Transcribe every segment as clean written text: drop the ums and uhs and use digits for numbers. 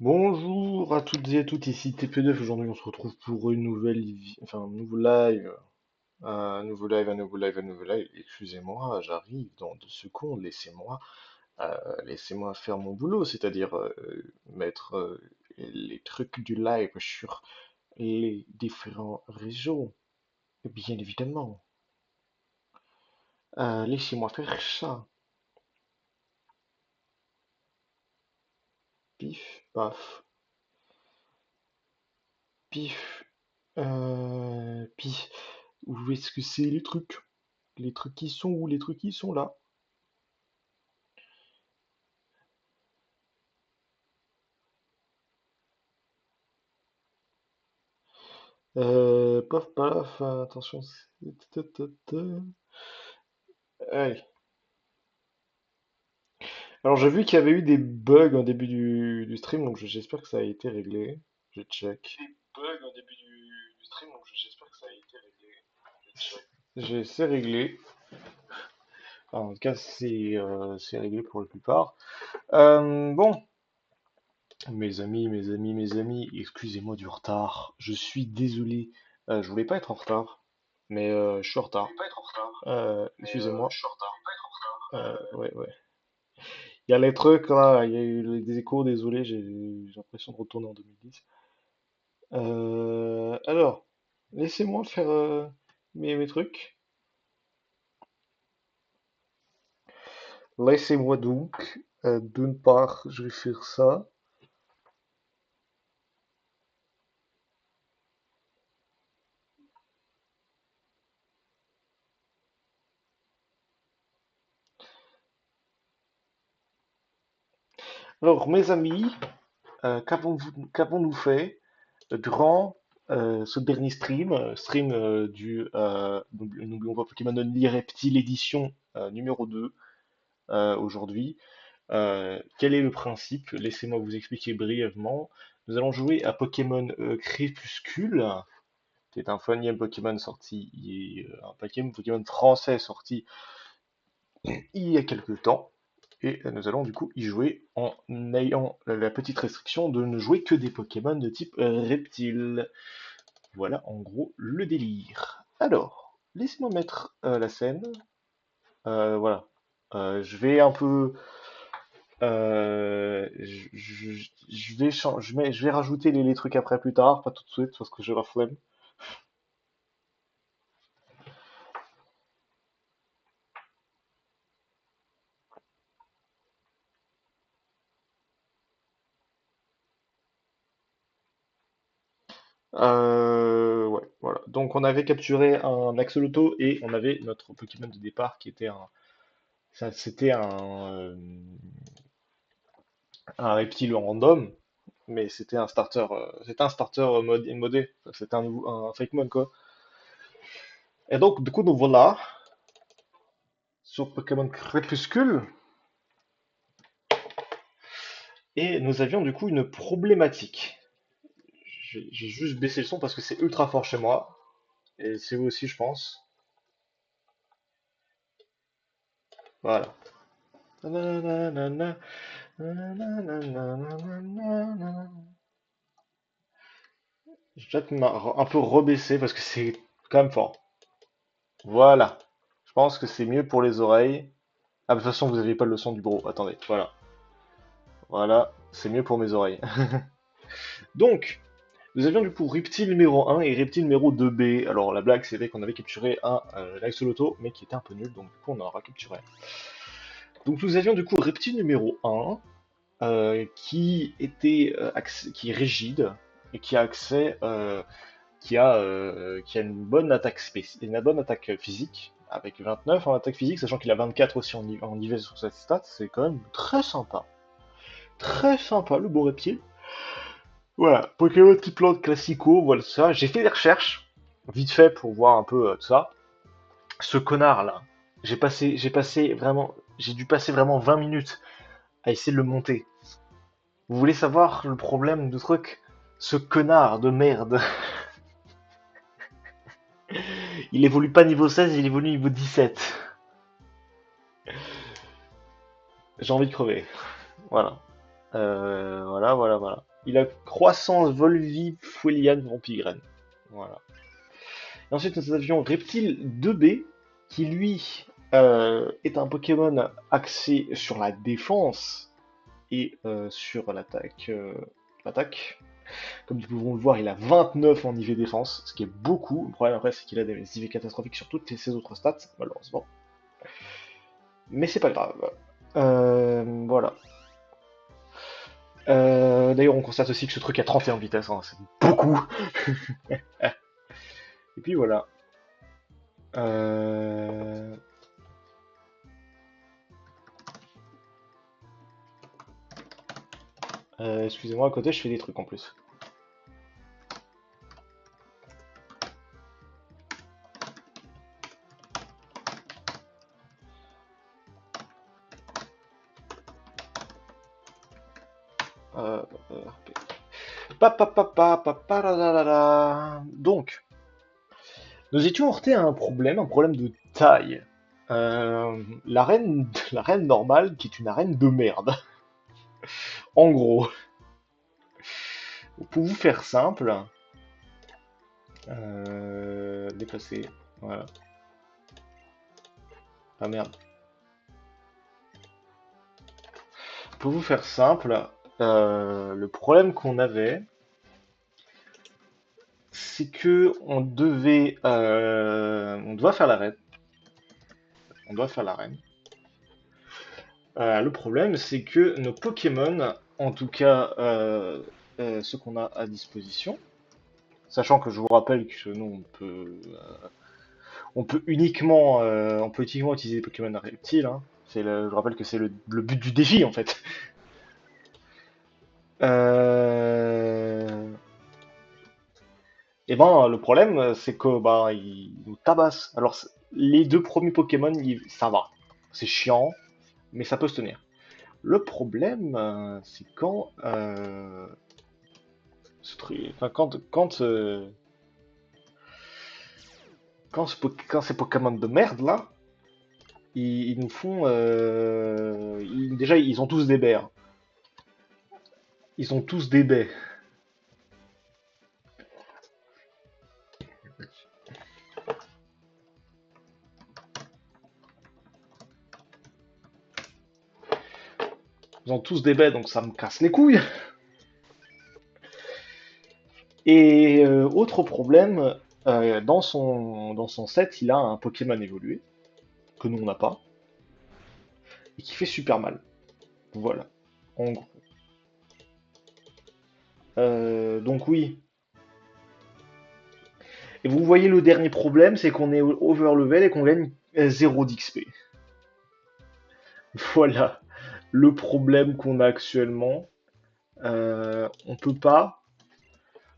Bonjour à toutes et à tous, ici TP9. Aujourd'hui, on se retrouve pour une nouvelle, un nouveau live, un nouveau live. Excusez-moi, j'arrive dans 2 secondes. Laissez-moi faire mon boulot, c'est-à-dire mettre les trucs du live sur les différents réseaux, bien évidemment. Laissez-moi faire ça. Pif, paf, pif, pif. Où est-ce que c'est les trucs? Les trucs qui sont où? Les trucs qui sont là. Paf paf, attention. Allez. Alors j'ai vu qu'il y avait eu des bugs en début du stream, donc j'espère que ça a été réglé. Je check. Des bugs en début du stream, donc j'espère que ça a été réglé. Je check. C'est réglé. Enfin, en tout cas, c'est réglé pour la plupart. Bon, mes amis, excusez-moi du retard. Je suis désolé. Je voulais pas être en retard, mais je suis en retard. Excusez-moi. Ouais, ouais. Il y a les trucs là, il y a eu des échos, désolé, j'ai l'impression de retourner en 2010. Alors, laissez-moi faire mes trucs. Laissez-moi donc, d'une part, je vais faire ça. Alors, mes amis, qu'avons-nous fait durant ce dernier stream n'oublions pas Pokémon Only Reptile édition numéro 2 aujourd'hui. Quel est le principe? Laissez-moi vous expliquer brièvement. Nous allons jouer à Pokémon Crépuscule, qui est un funny Pokémon sorti, un Pokémon français sorti il y a quelques temps. Et nous allons du coup y jouer en ayant la petite restriction de ne jouer que des Pokémon de type reptile. Voilà en gros le délire. Alors, laissez-moi mettre la scène. Voilà. Je vais un peu je vais rajouter les trucs après plus tard, pas tout de suite parce que j'ai la flemme. Ouais, voilà. Donc on avait capturé un Axolotl et on avait notre Pokémon de départ qui était c'était un reptile random, mais c'était un starter modé. C'était un fake mon quoi. Et donc du coup nous voilà sur Pokémon Crépuscule et nous avions du coup une problématique. J'ai juste baissé le son parce que c'est ultra fort chez moi. Et c'est vous aussi, je pense. Voilà. Je vais peut-être un peu rebaisser parce que c'est quand même fort. Voilà. Je pense que c'est mieux pour les oreilles. Ah, de toute façon, vous n'avez pas le son du gros. Attendez, voilà. Voilà, c'est mieux pour mes oreilles. Donc, nous avions du coup Reptile numéro 1 et Reptile numéro 2B. Alors, la blague, c'était qu'on avait capturé un Axolotl, mais qui était un peu nul, donc du coup, on en aura capturé un. Donc, nous avions du coup Reptile numéro 1, qui est rigide et qui a accès, qui a une bonne attaque physique, avec 29 en attaque physique, sachant qu'il a 24 aussi en IV sur cette stat, c'est quand même très sympa le bon reptile. Voilà, Pokémon type plante classico, voilà ça. J'ai fait des recherches, vite fait pour voir un peu tout ça. Ce connard là, j'ai dû passer vraiment 20 minutes à essayer de le monter. Vous voulez savoir le problème du truc? Ce connard de merde. Il évolue pas niveau 16, il évolue niveau 17. J'ai envie de crever. Voilà. Voilà. Il a croissance, Volvi, Foueliane, Vampigraine. Voilà. Et ensuite, nous avions Reptile 2B, qui lui est un Pokémon axé sur la défense et sur l'attaque. L'attaque. Comme nous pouvons le voir, il a 29 en IV défense, ce qui est beaucoup. Le problème après, c'est qu'il a des IV catastrophiques sur toutes ses autres stats, malheureusement. Mais c'est pas grave. Voilà. D'ailleurs, on constate aussi que ce truc a 31 de vitesse, hein, c'est beaucoup. Et puis voilà. Euh... Excusez-moi, à côté, je fais des trucs en plus. Euh... Donc, nous étions heurtés à un problème de taille. L'arène normale, qui est une arène de merde. En gros, pour vous faire simple, déplacer, voilà. Ah merde. Pour vous faire simple, le problème qu'on avait, c'est que on doit faire l'arène. On doit faire l'arène. Le problème, c'est que nos Pokémon, en tout cas ceux qu'on a à disposition, sachant que je vous rappelle que nous on peut uniquement utiliser des Pokémon reptiles. Hein. Je rappelle que c'est le but du défi en fait. Euh, Et ben le problème c'est que bah ils nous tabassent. Alors les deux premiers Pokémon, ça va, c'est chiant, mais ça peut se tenir. Le problème c'est enfin, quand ces Pokémon de merde là, ils nous font déjà ils ont tous des baies. Hein. Ils ont tous des baies. Ils ont tous des baies, donc ça me casse les couilles. Et autre problème, dans son set, il a un Pokémon évolué, que nous on n'a pas, et qui fait super mal. Voilà. En gros. Donc oui. Et vous voyez le dernier problème, c'est qu'on est overlevel et qu'on gagne 0 d'XP. Voilà le problème qu'on a actuellement. On peut pas.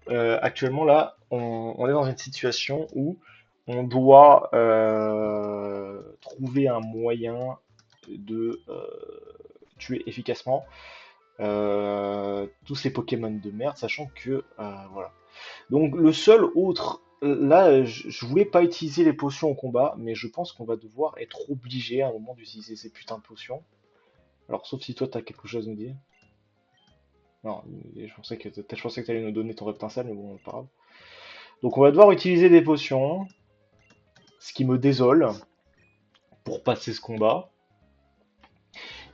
Actuellement là, on est dans une situation où on doit trouver un moyen de tuer efficacement tous ces Pokémon de merde, sachant que voilà. Donc le seul autre, là, je voulais pas utiliser les potions au combat, mais je pense qu'on va devoir être obligé à un moment d'utiliser ces putains de potions. Alors sauf si toi t'as quelque chose à nous dire. Non, je pensais que t'allais nous donner ton reptinsel, mais bon, pas grave. Donc on va devoir utiliser des potions, ce qui me désole pour passer ce combat.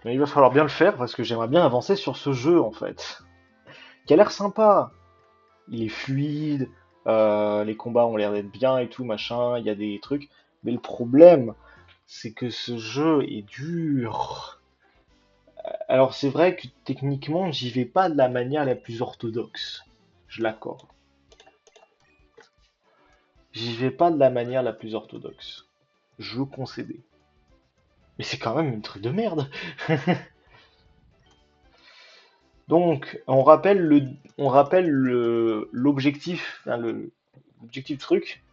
Mais il va falloir bien le faire parce que j'aimerais bien avancer sur ce jeu en fait, qui a l'air sympa. Il est fluide, les combats ont l'air d'être bien et tout, machin, il y a des trucs. Mais le problème, c'est que ce jeu est dur. Alors c'est vrai que techniquement, j'y vais pas de la manière la plus orthodoxe. Je l'accorde. J'y vais pas de la manière la plus orthodoxe. Je veux concéder. Mais c'est quand même une truc de merde. Donc, on rappelle l'objectif, hein, l'objectif truc.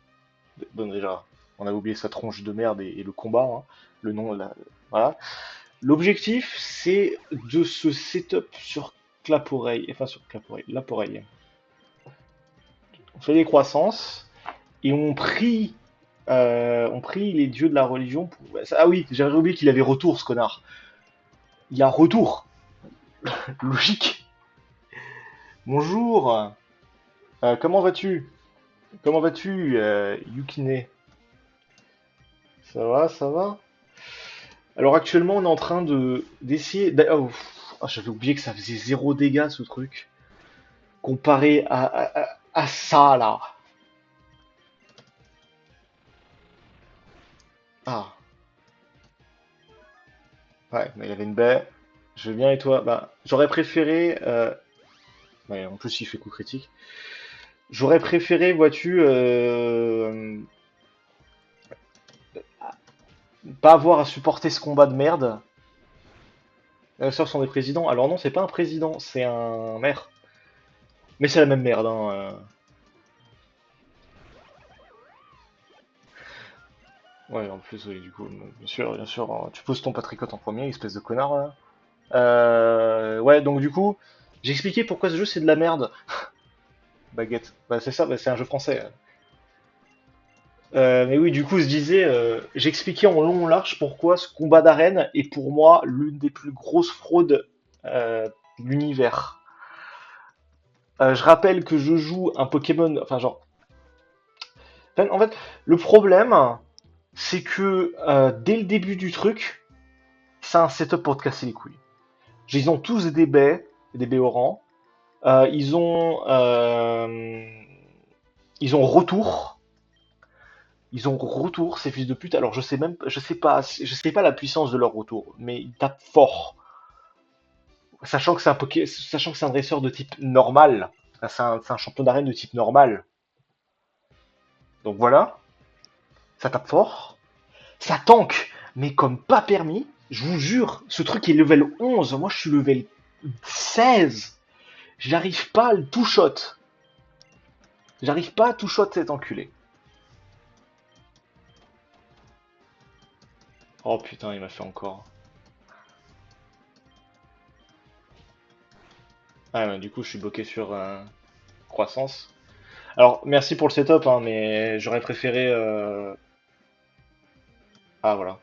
Bon, déjà, on a oublié sa tronche de merde et le combat, hein, le nom, voilà. L'objectif, c'est de se setup sur Claporeille, enfin sur Claporeille, Laporeille. On fait des croissances et on prie les dieux de la religion pour. Ah oui, j'avais oublié qu'il avait retour, ce connard. Il y a retour, logique. Bonjour, comment vas-tu? Comment vas-tu, Yukine? Ça va, ça va? Alors actuellement, on est en train d'essayer. Oh, j'avais oublié que ça faisait zéro dégâts ce truc, comparé à ça là. Ah, ouais, mais il y avait une baie. Je vais bien et toi? Bah, j'aurais préféré. Ouais, en plus, il fait coup critique. J'aurais préféré, vois-tu, pas avoir à supporter ce combat de merde. Ça, ce sont des présidents. Alors non, c'est pas un président, c'est un maire. Mais c'est la même merde, hein. Ouais, en plus, oui, du coup, bien sûr, tu poses ton patriote en premier, espèce de connard, là. Ouais, donc du coup, j'ai expliqué pourquoi ce jeu c'est de la merde. Baguette. Bah c'est ça, bah, c'est un jeu français. Mais oui, du coup, je disais, j'expliquais en long en large pourquoi ce combat d'arène est pour moi l'une des plus grosses fraudes de l'univers. Je rappelle que je joue un Pokémon, enfin genre, en fait, le problème, c'est que dès le début du truc, c'est un setup pour te casser les couilles. Ils ont tous des baies au rang. Ils ils ont retour. Ils ont retour, ces fils de pute. Alors je sais pas la puissance de leur retour, mais ils tapent fort. Sachant que c'est un dresseur de type normal. C'est un champion d'arène de type normal. Donc voilà, ça tape fort. Ça tank, mais comme pas permis. Je vous jure, ce truc est level 11. Moi, je suis level 16. J'arrive pas à le two-shot. J'arrive pas à two-shot cet enculé. Oh putain, il m'a fait encore. Ah, ouais, du coup, je suis bloqué sur croissance. Alors, merci pour le setup, hein, mais j'aurais préféré. Ah, voilà.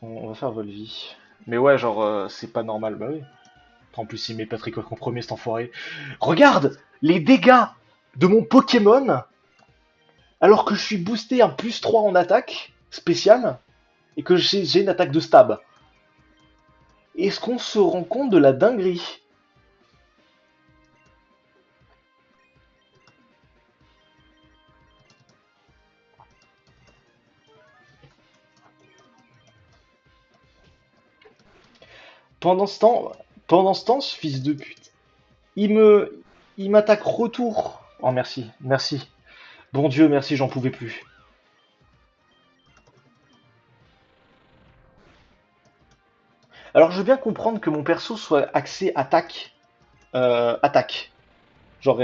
On va faire Volvi. Mais ouais, genre, c'est pas normal. Bah oui. En plus, il met Patrick en premier, cet enfoiré. Regarde les dégâts de mon Pokémon alors que je suis boosté un plus 3 en attaque spéciale et que j'ai une attaque de stab. Est-ce qu'on se rend compte de la dinguerie? Pendant ce temps, pendant ce temps, ce fils de pute, il me, il m'attaque retour. Oh merci, merci. Bon Dieu, merci, j'en pouvais plus. Alors je veux bien comprendre que mon perso soit axé attaque. Genre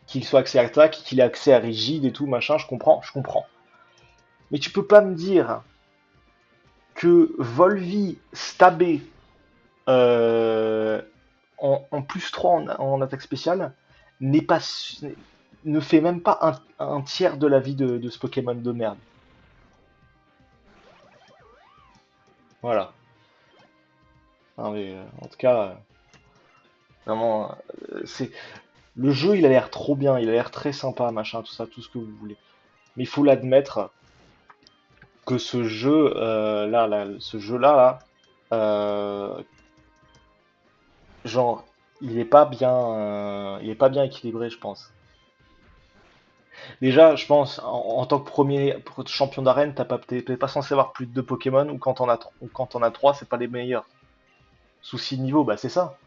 qu'il soit axé attaque, qu'il ait accès à rigide et tout, machin, je comprends, je comprends. Mais tu peux pas me dire que Volvi stabé euh, en plus 3 en attaque spéciale n'est pas ne fait même pas un tiers de la vie de ce Pokémon de merde. Voilà. Non, mais, en tout cas, vraiment, c'est le jeu, il a l'air trop bien, il a l'air très sympa, machin, tout ça, tout ce que vous voulez. Mais il faut l'admettre que ce jeu, ce jeu-là, genre, il est pas bien équilibré, je pense. Déjà, je pense, en tant que premier champion d'arène, t'es pas censé avoir plus de deux Pokémon, ou quand t'en as trois, c'est pas les meilleurs. Souci de niveau, bah c'est ça.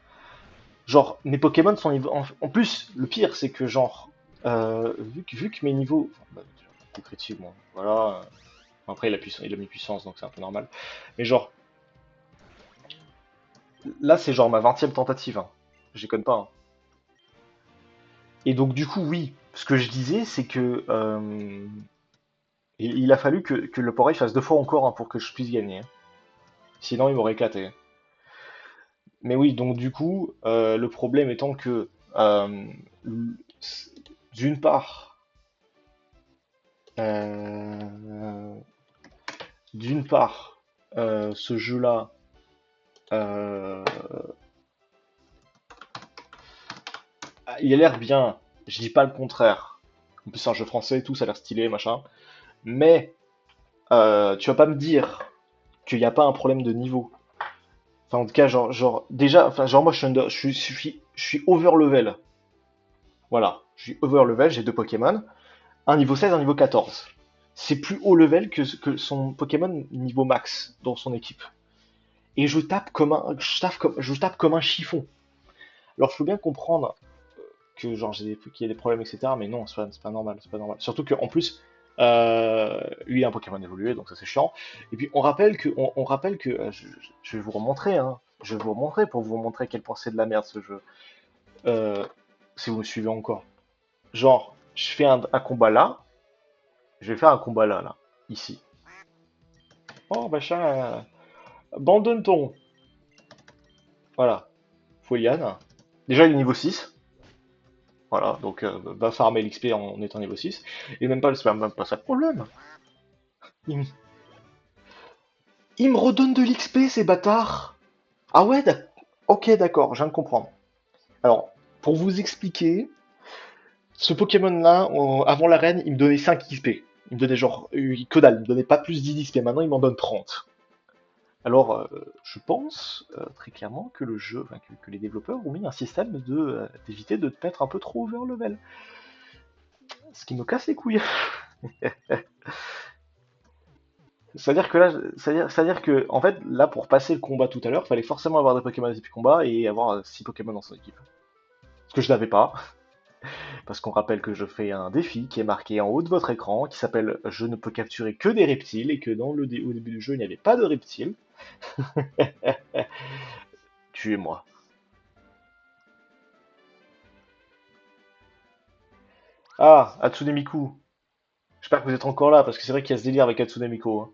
Genre, mes Pokémon sont niveau. En plus, le pire, c'est que genre, vu que mes niveaux. Enfin, bah, coup critique, bon, voilà. Après, il a mis puissance, donc c'est un peu normal. Mais genre, là, c'est genre ma 20e tentative, hein. Je déconne pas, hein. Et donc, du coup, oui, ce que je disais, c'est que il a fallu que le Poré fasse deux fois encore, hein, pour que je puisse gagner, hein. Sinon, il m'aurait éclaté. Mais oui, donc du coup, le problème étant que, euh, d'une part, euh, d'une part, ce jeu-là, euh, Ah, il a l'air bien, je dis pas le contraire. En plus, c'est un jeu français et tout, ça a l'air stylé, machin. Mais tu vas pas me dire qu'il n'y a pas un problème de niveau. Enfin, en tout cas, déjà, enfin, genre, moi, je suis over level. Voilà, je suis over level, j'ai deux Pokémon, un niveau 16, un niveau 14. C'est plus haut level que son Pokémon niveau max dans son équipe. Et je tape comme un chiffon. Alors, il faut bien comprendre que genre qu'il y a des problèmes, etc. Mais non, c'est pas normal, c'est pas normal. Surtout qu'en plus, lui il a un Pokémon évolué, donc ça c'est chiant. Et puis on rappelle que je vais vous remontrer, hein. Je vais vous remontrer pour vous montrer à quel point c'est de la merde ce jeu. Euh, si vous me suivez encore. Genre, je fais un combat là, je vais faire un combat là, là, ici. Oh machin, abandonne-ton. Voilà, Foliane. Déjà il est niveau 6. Voilà, donc va farmer l'XP en étant niveau 6. Et même pas, c'est même pas ça le problème. Il, me il me redonne de l'XP, ces bâtards. Ah ouais, ok, d'accord, je viens de comprendre. Alors, pour vous expliquer, ce Pokémon-là, avant l'arène, il me donnait 5 XP. Il me donnait genre, que dalle, il me donnait pas plus 10 XP. Maintenant, il m'en donne 30. Alors, je pense très clairement que le jeu, enfin, que les développeurs ont mis un système d'éviter de te mettre un peu trop over level. Ce qui me casse les couilles. C'est-à-dire que là, c'est-à-dire que, en fait, là, pour passer le combat tout à l'heure, fallait forcément avoir des Pokémon de type combat et avoir 6 Pokémon dans son équipe. Ce que je n'avais pas, parce qu'on rappelle que je fais un défi qui est marqué en haut de votre écran, qui s'appelle Je ne peux capturer que des reptiles, et que au début du jeu, il n'y avait pas de reptiles. Tuez-moi. Ah, Hatsune Miku. J'espère que vous êtes encore là, parce que c'est vrai qu'il y a ce délire avec Hatsune Miku, hein.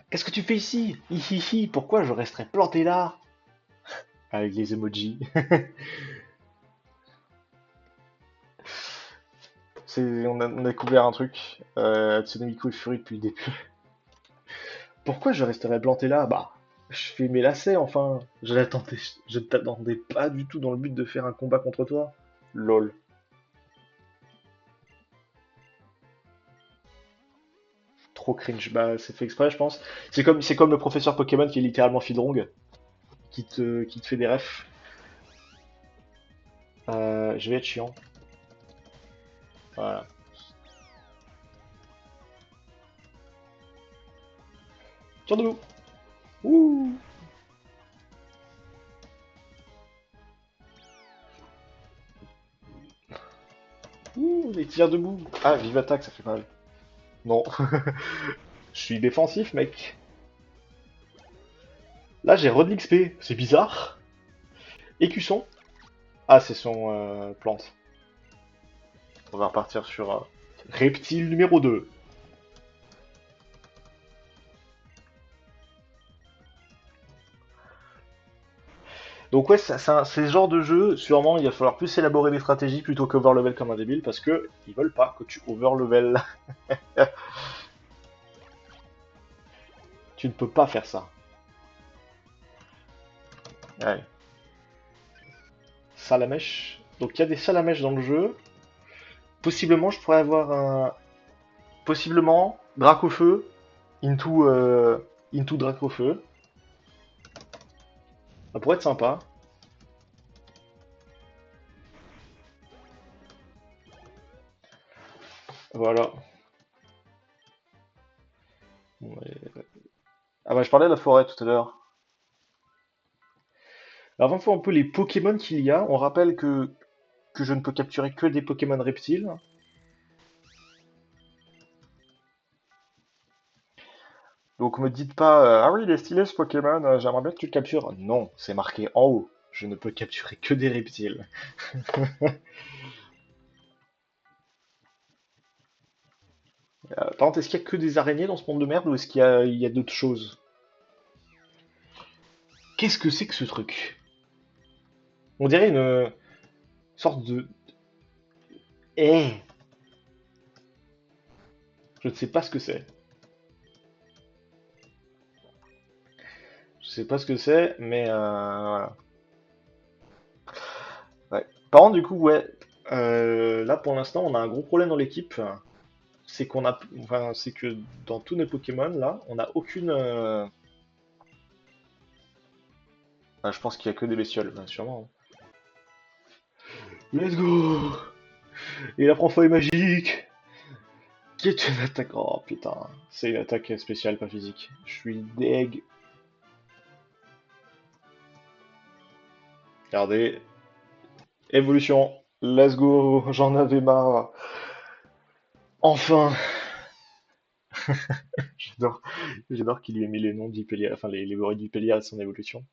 Qu'est-ce que tu fais ici? Hihihi, pourquoi je resterais planté là? Avec les emojis. On a découvert un truc. Hatsune Miku est furie depuis le début. Pourquoi je resterais planté là? Bah, je fais mes lacets, enfin. Je ne t'attendais pas du tout dans le but de faire un combat contre toi. Lol. Trop cringe. Bah, c'est fait exprès, je pense. C'est comme le professeur Pokémon qui est littéralement Fidrong, qui te fait des refs. Je vais être chiant. Voilà. Tire debout. Ouh. Ouh, les tirs debout. Ah, vive attaque, ça fait mal. Non. Je suis défensif, mec. Là, j'ai Rod XP. C'est bizarre. Écusson. Ah, c'est son plante. On va repartir sur reptile numéro 2. Donc ouais, c'est ce genre de jeu, sûrement il va falloir plus élaborer des stratégies plutôt qu'overlevel comme un débile, parce que ils veulent pas que tu overlevel. Tu ne peux pas faire ça. Ouais. Salamèche. Donc il y a des salamèches dans le jeu. Possiblement, je pourrais avoir un... Possiblement, Dracofeu, into Dracofeu. Ça pourrait être sympa. Voilà. Ouais. Ah bah je parlais de la forêt tout à l'heure. Alors, avant de voir un peu les Pokémon qu'il y a, on rappelle que je ne peux capturer que des Pokémon reptiles. Donc me dites pas ah oui, il est stylé ce Pokémon, j'aimerais bien que tu le captures. Non, c'est marqué en haut. Je ne peux capturer que des reptiles. Par contre, est-ce qu'il y a que des araignées dans ce monde de merde ou est-ce qu'il y a d'autres choses? Qu'est-ce que c'est que ce truc? On dirait une sorte de... Eh, je ne sais pas ce que c'est. Je sais pas ce que c'est, mais voilà. Ouais. Par contre, du coup, ouais, là pour l'instant, on a un gros problème dans l'équipe. C'est qu'on a, enfin, c'est que dans tous nos Pokémon, là, on n'a aucune. Ah, je pense qu'il y a que des bestioles, bah, sûrement, hein. Let's go! Et la prof est magique! Qui est une attaque. Oh putain, c'est une attaque spéciale, pas physique. Je suis deg. Regardez. Évolution. Let's go, j'en avais marre. Enfin! J'adore, j'adore qu'il lui ait mis les noms d'Hypelia, enfin les bruits d'Hypelia à son évolution.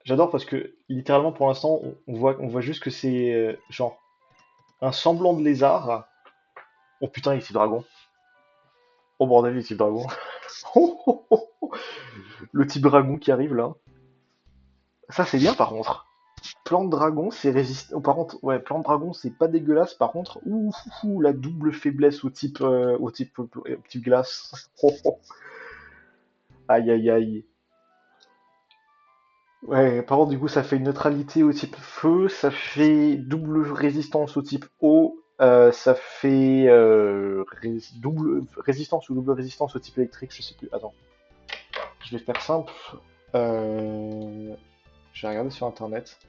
J'adore parce que littéralement pour l'instant on voit juste que c'est genre un semblant de lézard. Oh putain, il est type dragon. Oh bordel, il est type dragon. Oh, oh, oh, oh. Le type dragon qui arrive là. Ça c'est bien par contre. Plante dragon c'est résistant. Oh, par contre, ouais, plante dragon c'est pas dégueulasse. Par contre, ouh, la double faiblesse au type glace. Oh, oh. Aïe aïe aïe. Ouais, par contre, du coup, ça fait une neutralité au type feu, ça fait double résistance au type eau, ça fait double résistance ou double résistance au type électrique, je sais plus. Attends, je vais faire simple. Euh, je vais regarder sur internet.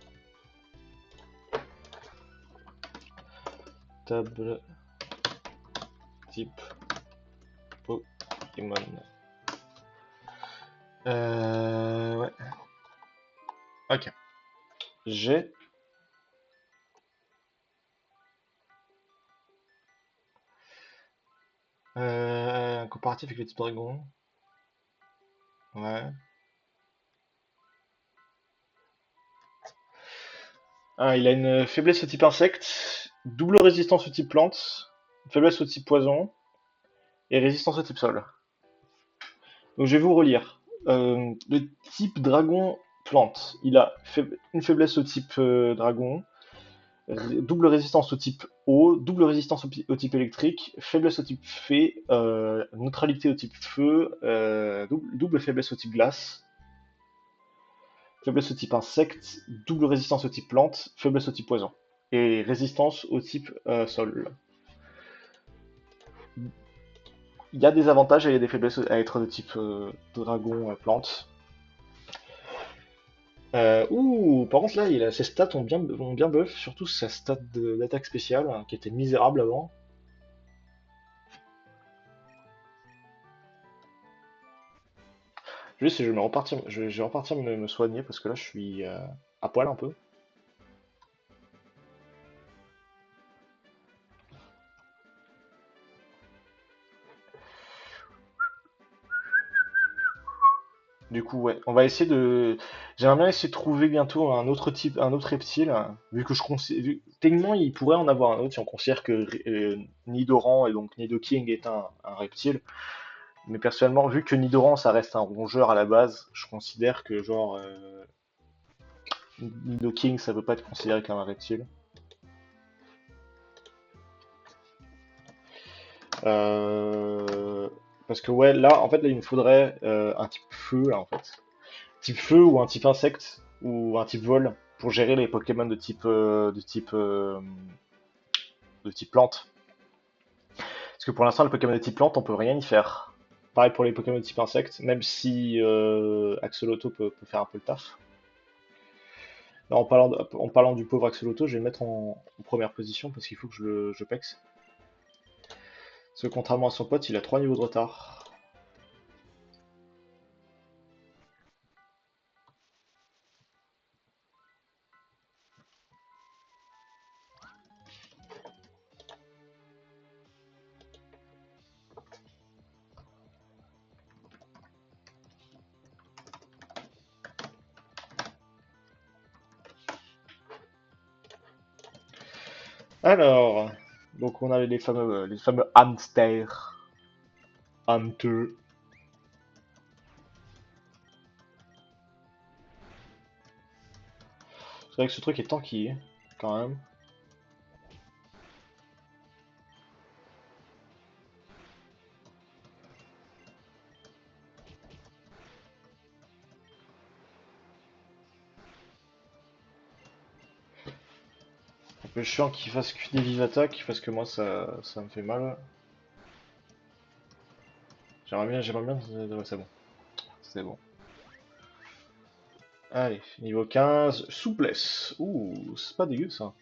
Table type Pokémon. Ouais, ok. J'ai un comparatif avec le type dragon. Ouais. Ah, il a une faiblesse au type insecte, double résistance au type plante, faiblesse au type poison et résistance au type sol. Donc je vais vous relire. Le type dragon plante, il a une faiblesse au type dragon, double résistance au type eau, double résistance au type électrique, faiblesse au type fée, neutralité au type feu, double faiblesse au type glace, faiblesse au type insecte, double résistance au type plante, faiblesse au type poison et résistance au type sol. Il y a des avantages et il y a des faiblesses à être de type dragon plante. Par contre là, ses stats ont bien buff, surtout sa stat d'attaque spéciale, hein, qui était misérable avant. Juste, je vais repartir me soigner parce que là, je suis à poil un peu. Du coup, ouais, on va essayer de. J'aimerais bien essayer de trouver bientôt un autre type, un autre reptile, hein, vu que je considère. Techniquement, il pourrait en avoir un autre si on considère que Nidoran et donc Nidoking est un reptile. Mais personnellement, vu que Nidoran ça reste un rongeur à la base, je considère que genre Nidoking ça peut pas être considéré comme un reptile. Euh, Parce que ouais, là en fait là il me faudrait un type feu là en fait. Type feu ou un type insecte ou un type vol pour gérer les Pokémon de type plante. Parce que pour l'instant, le Pokémon de type plante, on peut rien y faire. Pareil pour les Pokémon de type insecte, même si Axolotl peut faire un peu le taf. Là, en parlant du pauvre Axolotl, je vais le mettre en première position parce qu'il faut que je pexe. Parce que contrairement à son pote, il a 3 niveaux de retard. Alors, donc on a les fameux hamsters. Hunter. C'est vrai que ce truc est tanky, quand même. Le chiant qui fasse que des vives attaques, parce que moi ça me fait mal. J'aimerais bien. Ouais, c'est bon. C'est bon. Allez, niveau 15, souplesse. Ouh, c'est pas dégueu ça.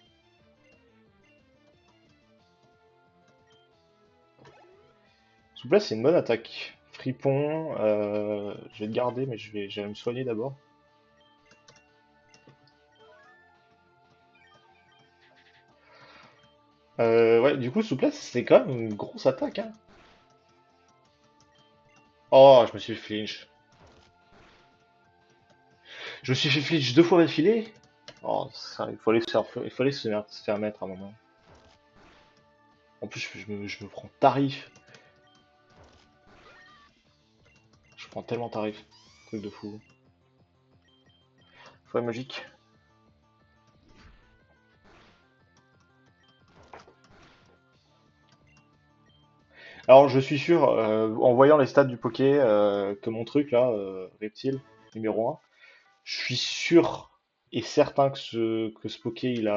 Souplesse, c'est une bonne attaque. Fripon, je vais le garder, mais je vais me soigner d'abord. Ouais, du coup, souplesse, c'est quand même une grosse attaque, hein. Oh, je me suis fait flinch. Je me suis fait flinch deux fois d'affilée. Oh, ça, il fallait se faire mettre à un moment. En plus, je me prends tarif. Je prends tellement tarif. Truc de fou. Foi magique. Alors, je suis sûr, en voyant les stats du Poké, que mon truc là, reptile, numéro un, je suis sûr et certain que ce Poké, il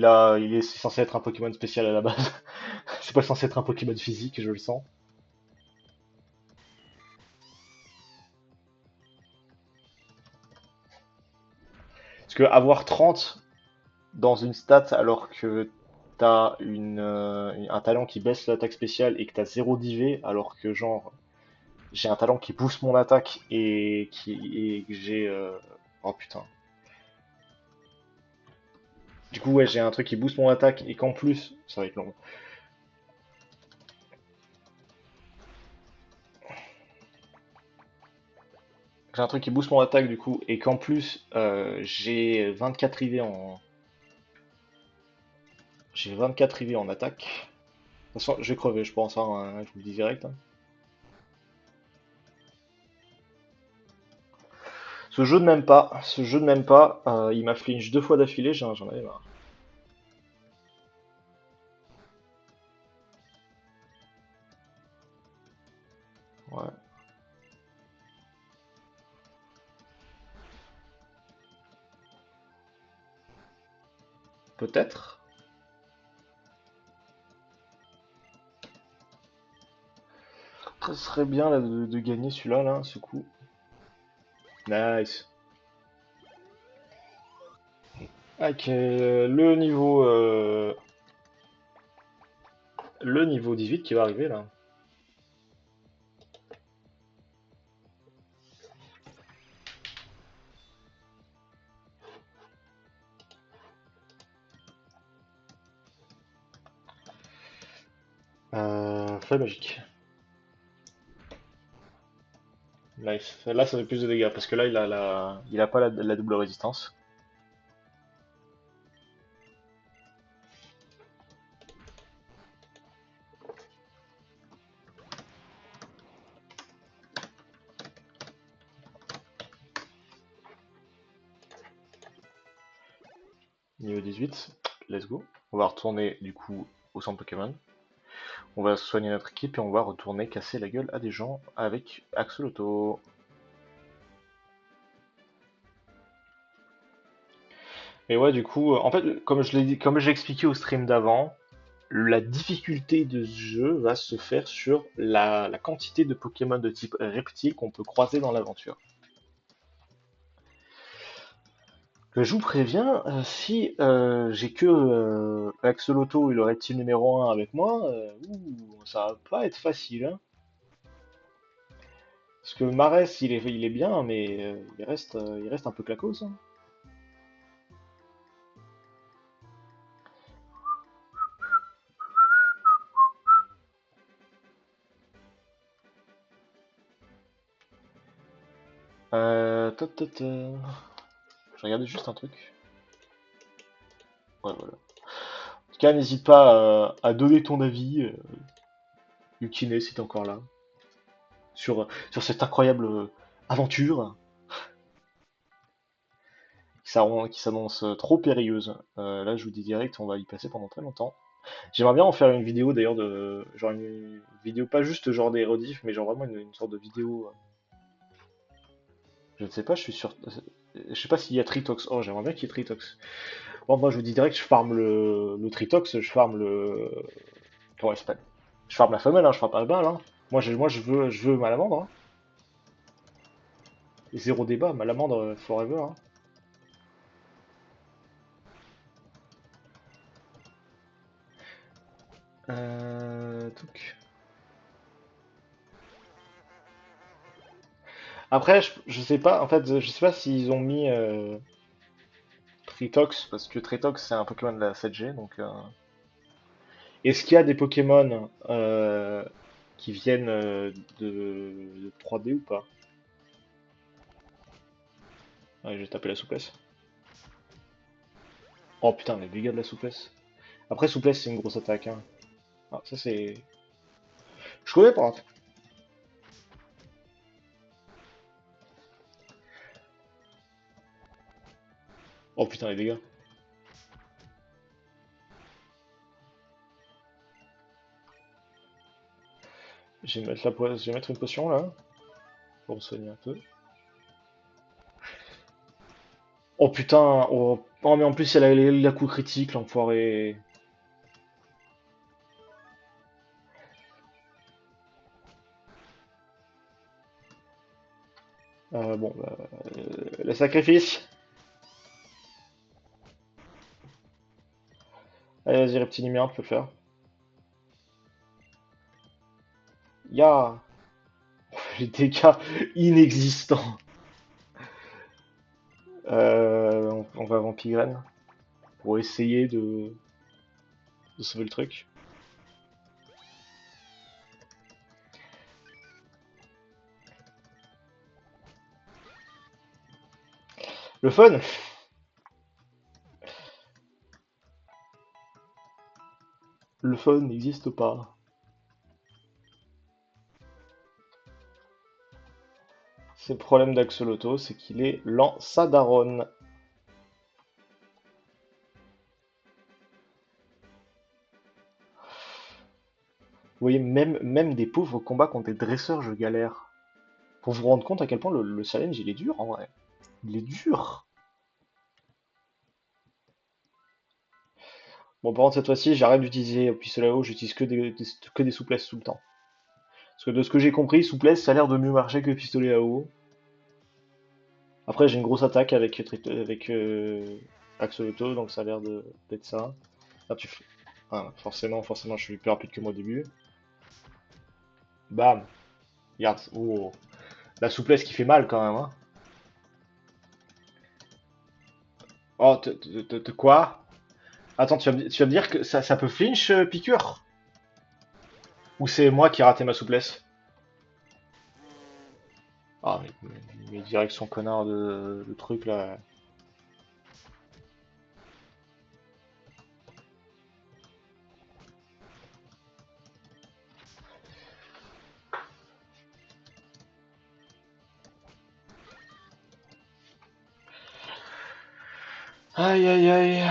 est censé être un Pokémon spécial à la base. C'est pas censé être un Pokémon physique, je le sens. Parce que avoir 30 dans une stat alors que t'as un talent qui baisse l'attaque spéciale et que t'as 0 d'IV, alors que genre j'ai un talent qui booste mon attaque et que j'ai. Oh putain. Du coup, ouais, j'ai un truc qui booste mon attaque et qu'en plus. Ça va être long. J'ai un truc qui booste mon attaque du coup et qu'en plus j'ai 24 IV en. J'ai 24 IV en attaque. De toute façon, je vais crever, je pense, hein, je vous le dis direct, hein. Ce jeu ne m'aime pas, ce jeu ne m'aime pas. Il m'a flinch deux fois d'affilée, j'en avais marre. Ouais, peut-être. Ça serait bien là, de gagner celui-là, là, ce coup. Nice. Avec le niveau 18 qui va arriver là. Feuille magique. Nice. Là, ça fait plus de dégâts parce que là, il a pas la double résistance. Niveau 18, let's go. On va retourner du coup au centre Pokémon. On va soigner notre équipe et on va retourner casser la gueule à des gens avec Axolotl. Et ouais, du coup, en fait, comme je l'ai dit, comme j'ai expliqué au stream d'avant, la difficulté de ce jeu va se faire sur la quantité de Pokémon de type reptile qu'on peut croiser dans l'aventure. Je vous préviens, si j'ai que Axolotl et le reptile numéro un avec moi, ça va pas être facile, hein. Parce que Marès, il est bien, mais il reste un peu claquos, hein. Je regardais juste un truc. Ouais, voilà. En tout cas, n'hésite pas à donner ton avis, Yukine, si t'es encore là, sur cette incroyable aventure qui s'annonce trop périlleuse. Là, je vous dis direct, on va y passer pendant très longtemps. J'aimerais bien en faire une vidéo d'ailleurs genre une vidéo pas juste genre des rediffs, mais genre vraiment une sorte de vidéo. Je ne sais pas, je suis sûr. Je sais pas s'il y a Tritox. Oh, j'aimerais bien qu'il y ait Tritox. Bon, moi je vous dis direct, je farm le Tritox, je farm le. Comment il s'appelle? Je farm la femelle, hein, je farm pas le mâle. Hein. Moi je veux Malamandre. Hein. Et zéro débat, Malamandre forever. Hein. Touc. Après, je sais pas, en fait, je sais pas s'ils ont mis Tritox, parce que Tritox c'est un Pokémon de la 7G, donc. Est-ce qu'il y a des Pokémon qui viennent de 3D ou pas? Ouais, j'ai tapé la souplesse. Oh putain, les dégâts de la souplesse. Après, souplesse, c'est une grosse attaque. Hein. Ah, ça, c'est. Je connais pas. Oh putain, les dégâts. Je vais mettre une potion là, pour me soigner un peu. Oh putain, oh, mais en plus, il y a la coup critique, l'enfoiré. Bon, bah, le sacrifice. Allez, vas-y, reptilien, tu peux le faire. Ya! Les dégâts inexistants. On va Vampigraine pour essayer de sauver le truc. Le fun! Le fun n'existe pas. C'est le problème d'Axolotl, c'est qu'il est lent Sadaron. Vous voyez, même des pauvres combats contre des dresseurs, je galère. Pour vous rendre compte à quel point le challenge il est dur en vrai. Il est dur. Bon, par contre, cette fois-ci, j'arrête d'utiliser pistolet à eau, j'utilise que des souplesses tout le temps. Parce que de ce que j'ai compris, souplesse, ça a l'air de mieux marcher que pistolet à eau. Après, j'ai une grosse attaque avec Axolotl, donc ça a l'air d'être ça. Là, ah, forcément, je suis plus rapide que moi au début. Bam! Regarde, oh, la souplesse qui fait mal quand même, hein. Oh, quoi? Attends, tu vas me dire que ça peut flinch, piqûre? Ou c'est moi qui ai raté ma souplesse? Ah, mais direct son connard de truc là. Aïe aïe aïe.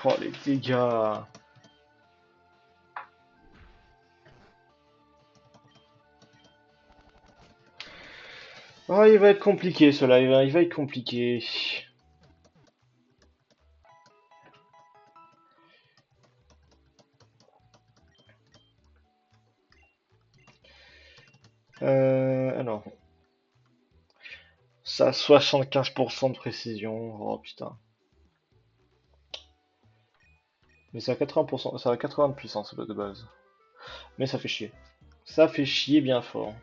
Oh les dégâts. Oh, il va être compliqué cela, il va être compliqué. Alors, ça a 75% de précision. Oh putain. Mais ça a 80%, ça a 80 de puissance de base. Mais ça fait chier. Ça fait chier bien fort.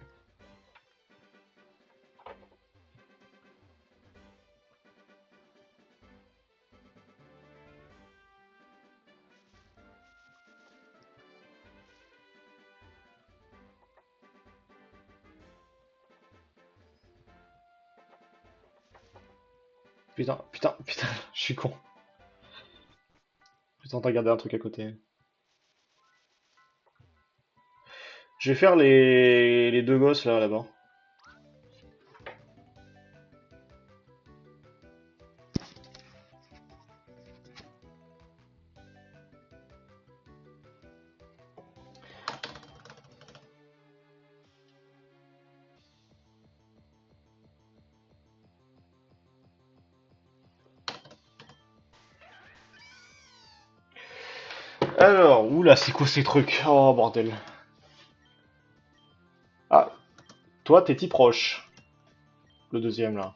Putain, je suis con. Putain, t'as gardé un truc à côté. Je vais faire les deux gosses là-bas. Alors, oula, c'est quoi ces trucs? Oh, bordel. Ah, toi, t'es type roche. Le deuxième, là.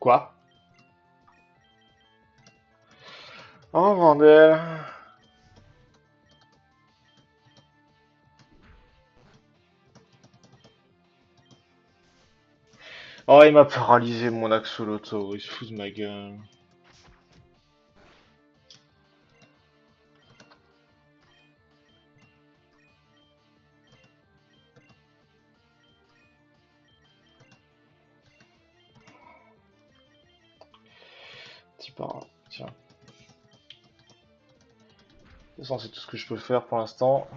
Quoi? Oh, bordel. Oh, il m'a paralysé, mon axoloto. Il se fout de ma gueule. Tiens. De toute façon, c'est tout ce que je peux faire pour l'instant.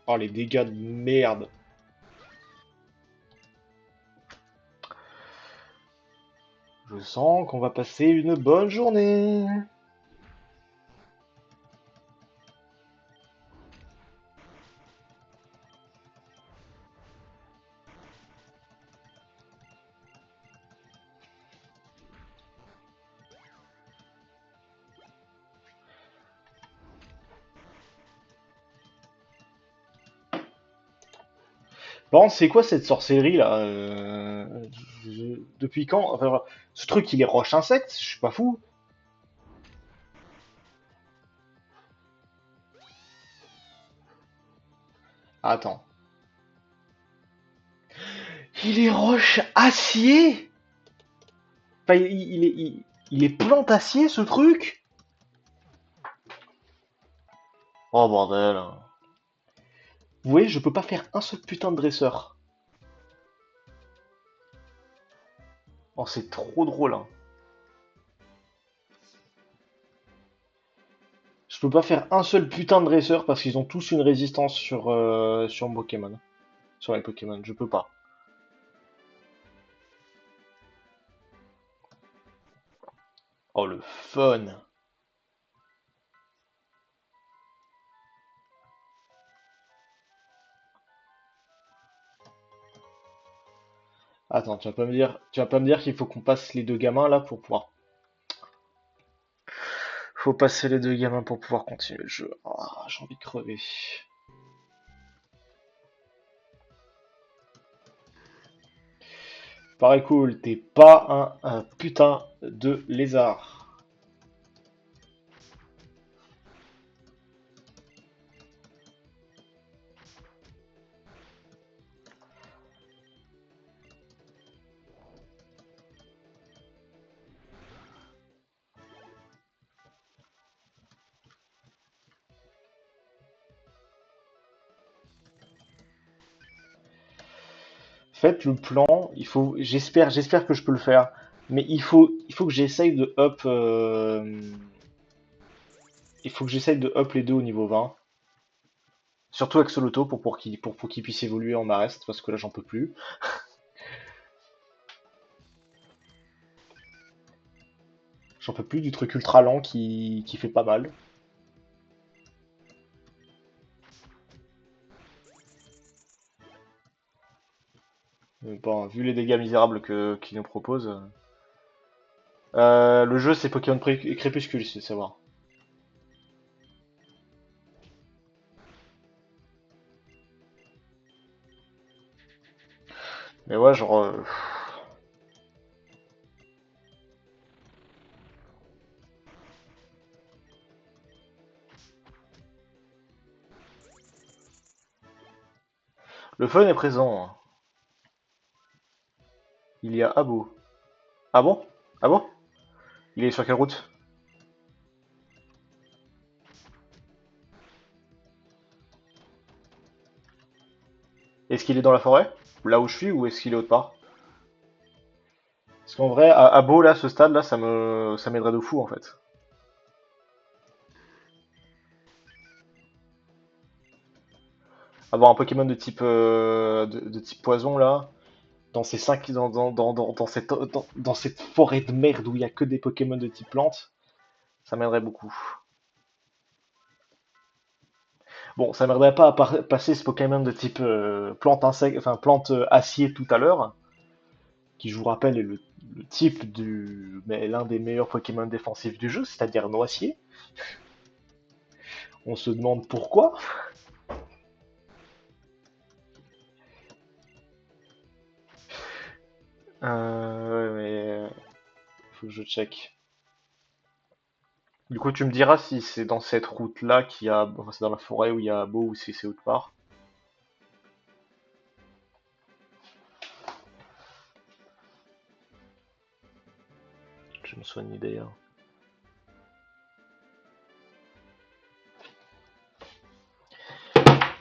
Oh, les dégâts de merde. Je sens qu'on va passer une bonne journée. Par contre, c'est quoi cette sorcellerie là Depuis quand? Enfin, ce truc, il est roche insecte, je suis pas fou. Attends. Il est roche acier? Enfin, il est plante acier ce truc? Oh bordel. Vous voyez, je peux pas faire un seul putain de dresseur. Oh, c'est trop drôle, hein. Je peux pas faire un seul putain de dresseur parce qu'ils ont tous une résistance sur mon Pokémon. Sur les Pokémon, je peux pas. Oh le fun. Attends, tu vas pas me dire qu'il faut qu'on passe les deux gamins là pour pouvoir. Faut passer les deux gamins pour pouvoir continuer le jeu. Ah, j'ai envie de crever. Pareil cool, t'es pas un putain de lézard. Faites le plan, j'espère que je peux le faire, mais il faut que j'essaye de up, il faut que j'essaye de up les deux au niveau 20. Surtout avec Soloto pour qu'il puisse évoluer en Arrest, parce que là j'en peux plus. J'en peux plus du truc ultra lent qui fait pas mal. Mais bon, vu les dégâts misérables qu'il nous propose. Le jeu c'est Pokémon Crépuscule, c'est savoir. Mais ouais, genre. Le fun est présent, hein. Il y a Abo. Ah bon? Ah bon? Il est sur quelle route? Est-ce qu'il est dans la forêt? Là où je suis, ou est-ce qu'il est autre part? Parce qu'en vrai, à Beau, là, ce stade, là, ça m'aiderait de fou, en fait. Avoir un Pokémon de type poison, là, dans ces cinq, dans cette forêt de merde où il y a que des Pokémon de type plante, ça m'aiderait beaucoup. Bon, ça m'aiderait pas à passer ce Pokémon de type plante insecte, enfin plante acier tout à l'heure, qui je vous rappelle est le type mais l'un des meilleurs Pokémon défensifs du jeu, c'est-à-dire noisier. On se demande pourquoi. Ouais, mais faut que je check. Du coup, tu me diras si c'est dans cette route-là qu'il y a, enfin, c'est dans la forêt où il y a Beau ou si c'est autre part. Je me souviens d'ailleurs.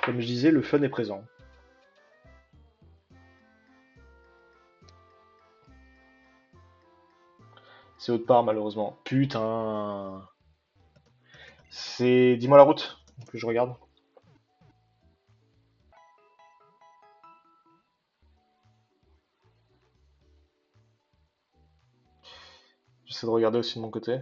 Comme je disais, le fun est présent. C'est autre part, malheureusement. Putain. C'est. Dis-moi la route, que je regarde. J'essaie de regarder aussi de mon côté.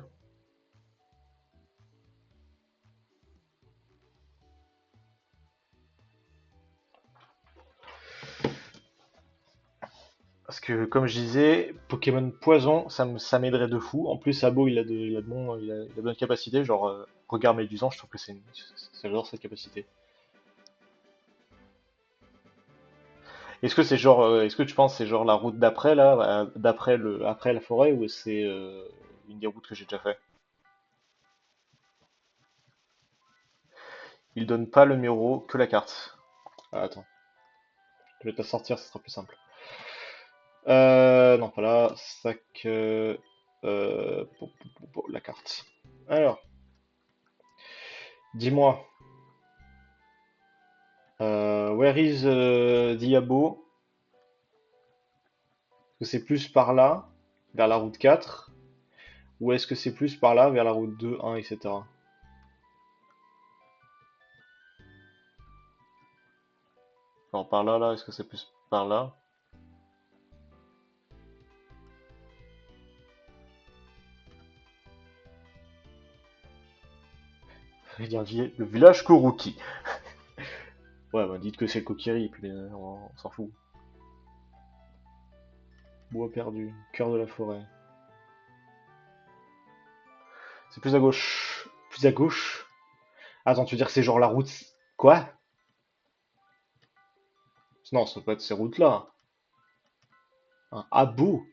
Parce que, comme je disais, Pokémon Poison, ça m'aiderait de fou. En plus, Abo, il a de bonnes capacités. Genre, Regard Médusant, je trouve que j'adore cette capacité. Est-ce que tu penses que c'est genre la route d'après, là, après la forêt, ou c'est une des routes que j'ai déjà fait? Il donne pas le numéro, que la carte. Ah, attends, je vais te la sortir, ce sera plus simple. Non, pas là, sac, la carte. Alors, dis-moi, where is Diabo? Est-ce que c'est plus par là, vers la route 4, ou est-ce que c'est plus par là, vers la route 2, 1, etc. Alors par là, est-ce que c'est plus par là? Je vais dire le village Koruki. Ouais, bah dites que c'est le Kokiri, et puis on s'en fout. Bois perdu, cœur de la forêt. C'est plus à gauche. Plus à gauche? Attends, tu veux dire que c'est genre la route. Quoi? Non, ça peut pas être ces routes-là. Un Abu.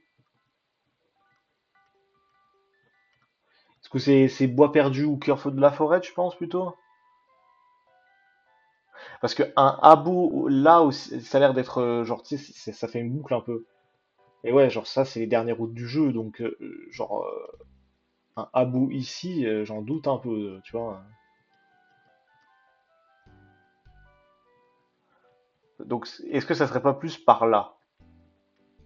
Est-ce que c'est bois perdu ou cœur feu de la forêt, tu penses plutôt? Parce que un Abu, là, aussi, ça a l'air d'être genre, tu sais, ça fait une boucle un peu. Et ouais, genre ça, c'est les dernières routes du jeu, donc un Abu ici, j'en doute un peu, tu vois. Donc, est-ce que ça serait pas plus par là?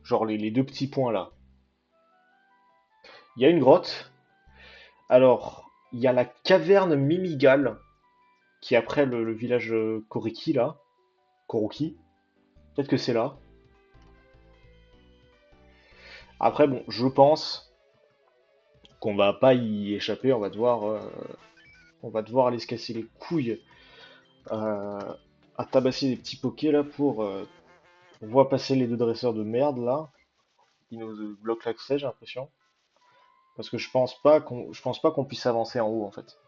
Genre les deux petits points là. Il y a une grotte. Alors, il y a la caverne Mimigal, qui est après le village Koriki là. Koruki. Peut-être que c'est là. Après, bon, je pense qu'on va pas y échapper. On va devoir aller se casser les couilles euh, à tabasser des petits pokés là pour. On voit passer les deux dresseurs de merde là. Ils nous bloquent l'accès, j'ai l'impression. Parce que je pense pas qu'on puisse avancer en haut en fait.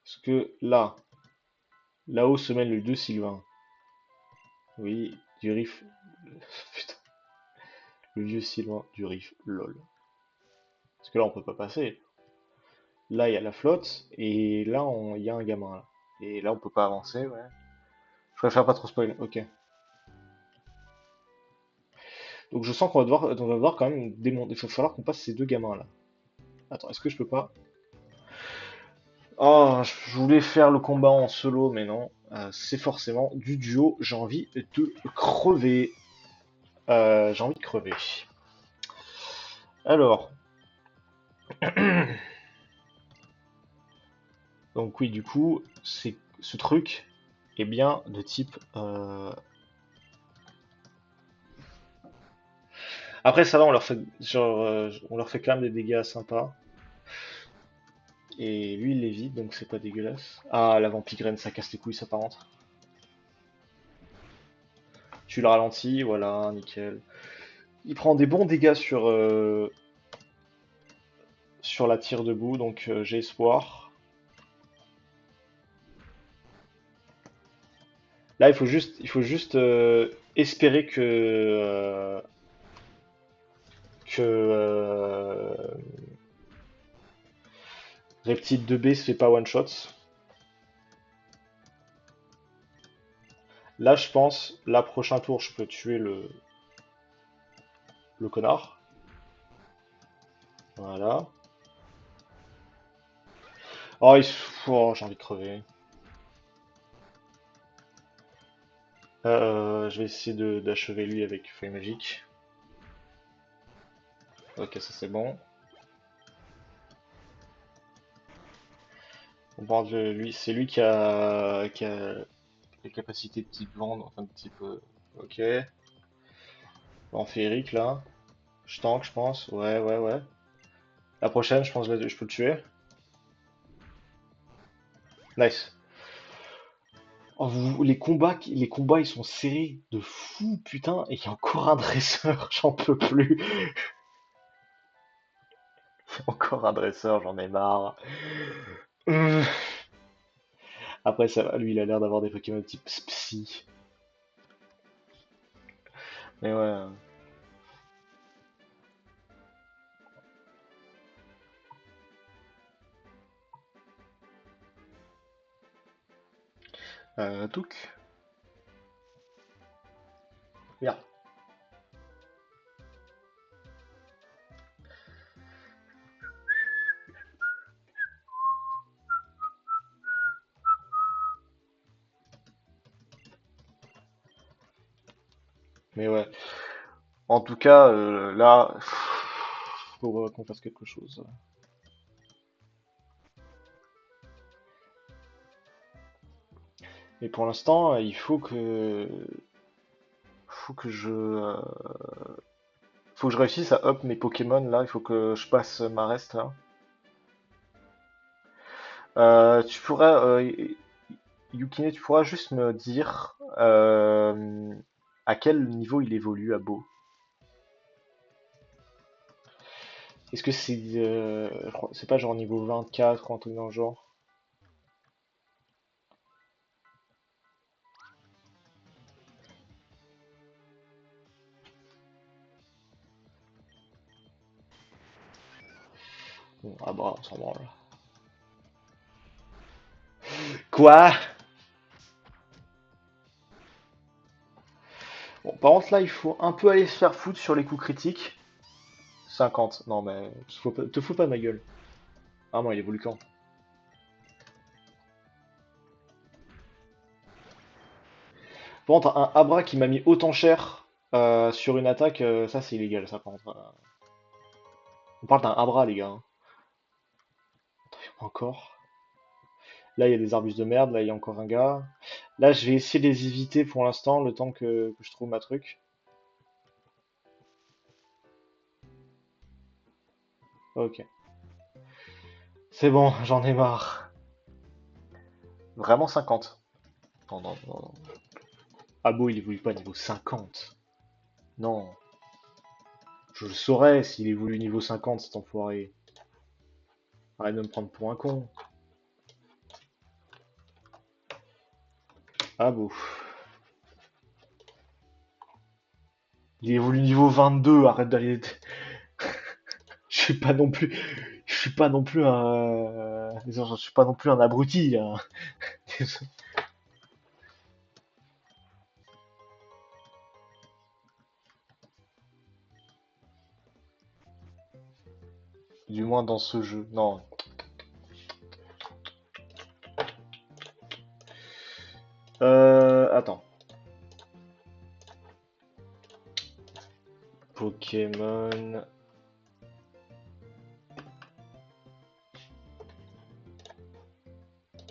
Parce que là-haut se mène le 2 Sylvain. Oui, du Riff. Putain, le vieux Sylvain du Riff, lol. Parce que là, on peut pas passer. Là, il y a la flotte, et là, il y a un gamin, là. Et là, on peut pas avancer, ouais. Je préfère pas trop spoil, ok. Donc je sens on va devoir quand même démonter. Il va falloir qu'on passe ces deux gamins, là. Attends, est-ce que je peux pas? Oh, je voulais faire le combat en solo, mais non. C'est forcément du duo. J'ai envie de crever. J'ai envie de crever. Alors, donc oui, du coup, c'est ce truc est bien de type. Après, ça va, on leur fait quand même des dégâts sympas. Et lui, il l'évite, donc c'est pas dégueulasse. Ah, la vampigraine, ça casse les couilles, ça par contre. Tu le ralentis, voilà, nickel. Il prend des bons dégâts sur. sur la tire debout, donc j'ai espoir. Là, il faut juste espérer que Reptile 2B se fait pas one shot. Là, je pense, là, prochain tour, je peux tuer le connard. Voilà. Oh, oh, j'ai envie de crever. Je vais essayer d'achever lui avec feuille magique. Ok, ça c'est bon. Bon, lui, c'est lui qui a les capacités de type vent, enfin de type. Ok. Bon, féerique là. Je tank, je pense. Ouais, ouais, ouais. La prochaine, je pense que je peux le tuer. Nice. Oh, les combats, ils sont serrés de fou, putain. Et il y a encore un dresseur, j'en peux plus. Encore un dresseur, j'en ai marre. Hum. Après, ça va, lui, il a l'air d'avoir des Pokémon type psy. Mais ouais. Touk. Bien. Mais ouais. En tout cas, là, faut qu'on fasse quelque chose. Mais pour l'instant, il faut que je réussisse à up mes Pokémon là. Il faut que je passe ma reste là. Tu pourrais, Yukine, tu pourras juste me dire à quel niveau il évolue à Beau. Est-ce que c'est pas genre niveau 24 ou un truc dans le genre? Bon, ah bah, on s'en branle. Quoi? Bon, par contre là, il faut un peu aller se faire foutre sur les coups critiques. 50. Non mais, te fous pas de ma gueule. Ah moi, il évolue quand? Par contre, un Abra qui m'a mis autant cher sur une attaque, ça c'est illégal ça par contre. On parle d'un Abra les gars, hein. Encore. Là il y a des arbustes de merde, là il y a encore un gars. Là je vais essayer de les éviter pour l'instant, le temps que je trouve ma truc. Ok. C'est bon, j'en ai marre. Vraiment 50. Non, non, non, non. Abo il évolue pas niveau 50. Non. Je le saurais s'il évolue niveau 50 cet enfoiré. Arrête de me prendre pour un con. Abo. Il évolue niveau 22, arrête d'aller. Je suis pas non plus. Je suis pas non plus un. Je suis pas non plus un abruti, hein. Du moins dans ce jeu. Non. Attends. Pokémon.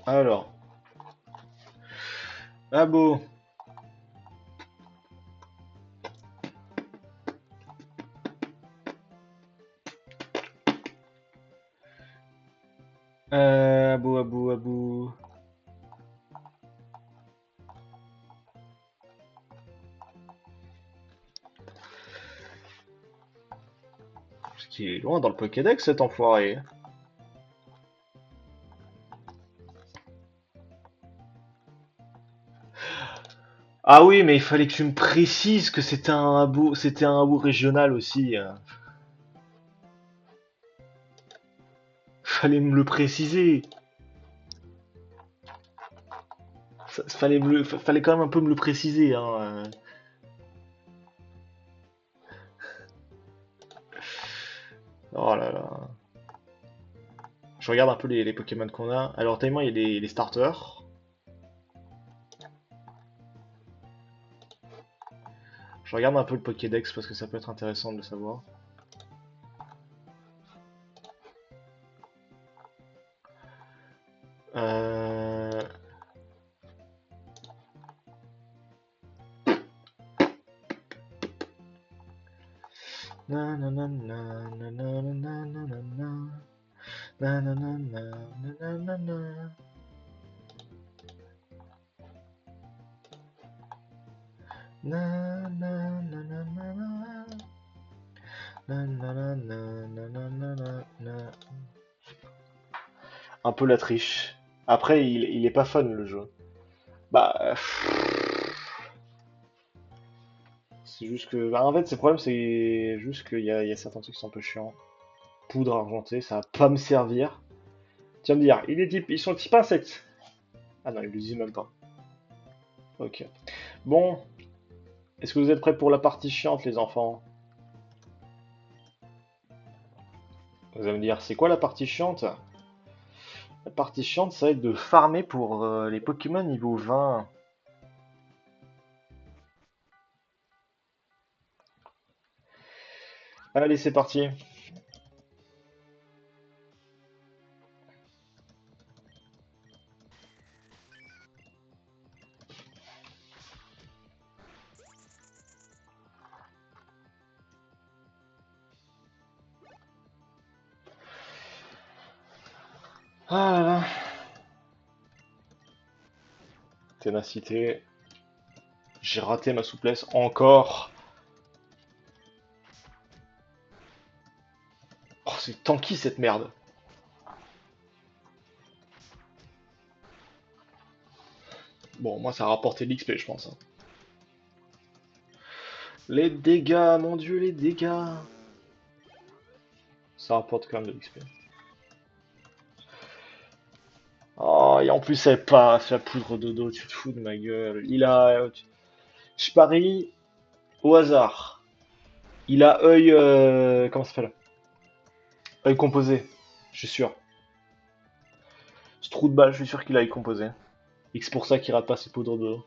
Alors. Abo. Abo, abo, abo. qu'il est loin dans le Pokédex, cet enfoiré. Ah oui, mais il fallait que tu me précises que c'était un habou régional aussi. Fallait me le préciser. Fallait quand même un peu me le préciser, hein. Oh là là. Je regarde un peu les Pokémon qu'on a. Alors, tellement il y a les starters. Je regarde un peu le Pokédex parce que ça peut être intéressant de le savoir. Euh... Na na na na na na na na na na na. Na na na na na na na na. Na na na na na na. Na na na na na na na na na. Un peu la triche. Après, il est pas fun le jeu. Bah, c'est juste que. Bah, en fait, c'est le problème, c'est juste qu'il y a certains trucs qui sont un peu chiants. Poudre argentée, ça va pas me servir. Tu vas me dire, ils sont type insectes. Ah non, ils le disent même pas. Ok. Bon, est-ce que vous êtes prêts pour la partie chiante, les enfants? Vous allez me dire, c'est quoi la partie chiante? La partie chiante, ça va être de farmer pour les Pokémon niveau 20. Allez, c'est parti. Ah là là. Ténacité. J'ai raté ma souplesse encore. Oh, c'est tanky cette merde. Bon, moi ça a rapporté de l'XP, je pense, hein. Les dégâts, mon dieu, les dégâts. Ça rapporte quand même de l'XP. Oh, et en plus, elle passe la poudre de dos, tu te fous de ma gueule. Je parie au hasard. Il a œil. Comment ça s'appelle? Œil composé. Je suis sûr. Ce trou de balle, je suis sûr qu'il a œil composé. Et que c'est pour ça qu'il rate pas ses poudres de dos.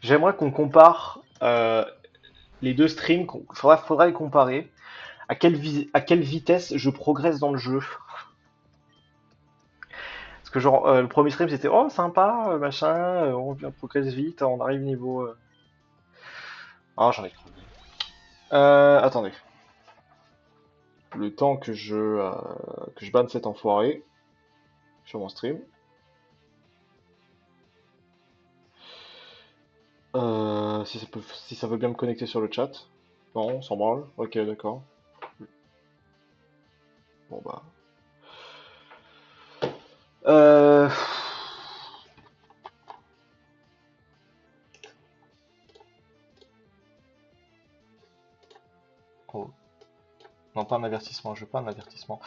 J'aimerais qu'on compare les deux streams. Faudra les comparer. À quelle vitesse je progresse dans le jeu. Parce que genre, le premier stream c'était oh sympa, machin, on progresse vite, on arrive niveau. Ah, j'en ai crevé. Attendez. Le temps que je banne cet enfoiré sur mon stream. Si ça veut bien me connecter sur le chat. Non, on s'en branle. Ok, d'accord. Bon bah. Euh... Oh. Non, pas un avertissement, je veux pas un avertissement.